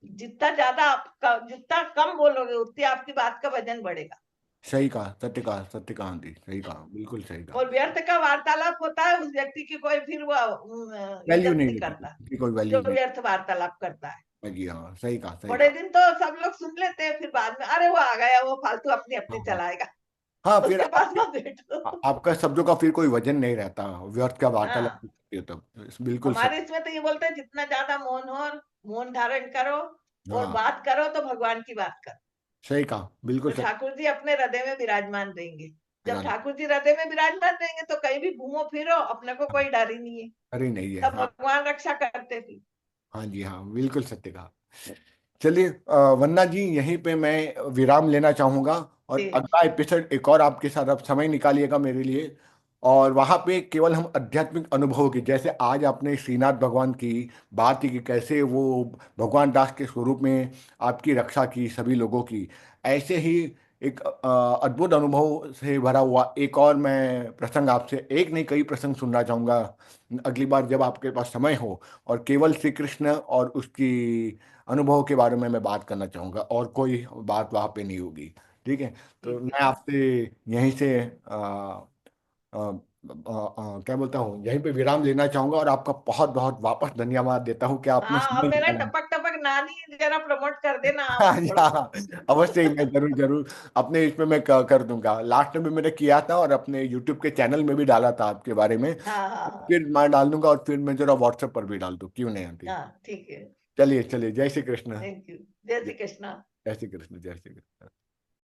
जितना ज्यादा आप जितना कम बोलोगे उतनी आपकी बात का वजन बढ़ेगा। सही कहा, सत्य कहा, सत्य कहा आंटी, सही कहा, बिल्कुल सही कहा। और व्यर्थ का वार्तालाप होता है, उस व्यक्ति की कोई फिर वो वैल्यू इज्जत नहीं नहीं रहती, करता, उसकी कोई जो वैल्यू नहीं। व्यर्थ वार्तालाप करता है। हाँ जी, हाँ सही कहा, सही थोड़े कहा। दिन तो सब लोग सुन लेते हैं, फिर बाद में अरे वो आ गया, वो फालतू अपनी हाँ अपनी हाँ चलाएगा, हाँ, फिर उसके पास मत बैठो। आपका शब्दों का फिर कोई वजन नहीं रहता, व्यर्थ का वार्तालाप हाँ, करते हो तब, बिल्कुल सही। हमारे इसमें तो ये बोलते हैं जितना ज्यादा मौन हो, मौन धारण करो और हाँ, बात करो तो भगवान की बात करो। सही कहा, बिल्कुल तो सही। ठाकुर जी अपने हृदय में विराजमान रहेंगे। जब हाँ, ठाकुर जी हृदय में विराजमान रहेंगे तो कहीं भी घूमो फिरो, अपने को कोई डर ही नहीं है। अरे नहीं है, सब हाँ। भगवान रक्षा करते थे। हाँ जी, हाँ बिल्कुल सत्य कहा। चलिए वन्ना जी, यहीं पे मैं विराम लेना चाहूंगा, और जी अगला एपिसोड एक और आपके साथ आप समय निकालिएगा मेरे लिए। और वहाँ पे केवल हम आध्यात्मिक अनुभव की, जैसे आज आपने श्रीनाथ भगवान की बात की कि कैसे वो भगवान दास के स्वरूप में आपकी रक्षा की सभी लोगों की, ऐसे ही एक अद्भुत अनुभव से भरा हुआ एक और मैं प्रसंग आपसे, एक नहीं कई प्रसंग सुनना चाहूँगा अगली बार जब आपके पास समय हो। और केवल श्री कृष्ण और उसकी अनुभव के बारे में मैं बात करना चाहूँगा, और कोई बात वहाँ पे नहीं होगी। ठीक है। तो ठीक मैं है। आपसे यहीं से क्या बोलता हूँ, यहीं पे विराम लेना चाहूँगा, और आपका बहुत बहुत वापस धन्यवाद देता हूँ कि आपने हाँ, अब समय मेरा निकाला। टपक टपक नानी जरा प्रमोट कर देना आप हाँ जी, थोड़ा। हाँ, अवश्य ही, मैं जरूर जरूर अपने इसमें मैं कर दूंगा। लास्ट में भी मैंने किया था, और अपने यूट्यूब के चैनल में भी डाला था आपके बारे में। हाँ हाँ हाँ। फिर मैं डाल दूंगा, और फिर मैं जरा व्हाट्सएप पर भी डाल दूँ, क्यों नहीं आंटी। हाँ ठीक है। चलिए चलिए, जय श्री कृष्ण। Thank you. जय जय श्री कृष्णा। जय श्री कृष्ण, जय श्री कृष्ण।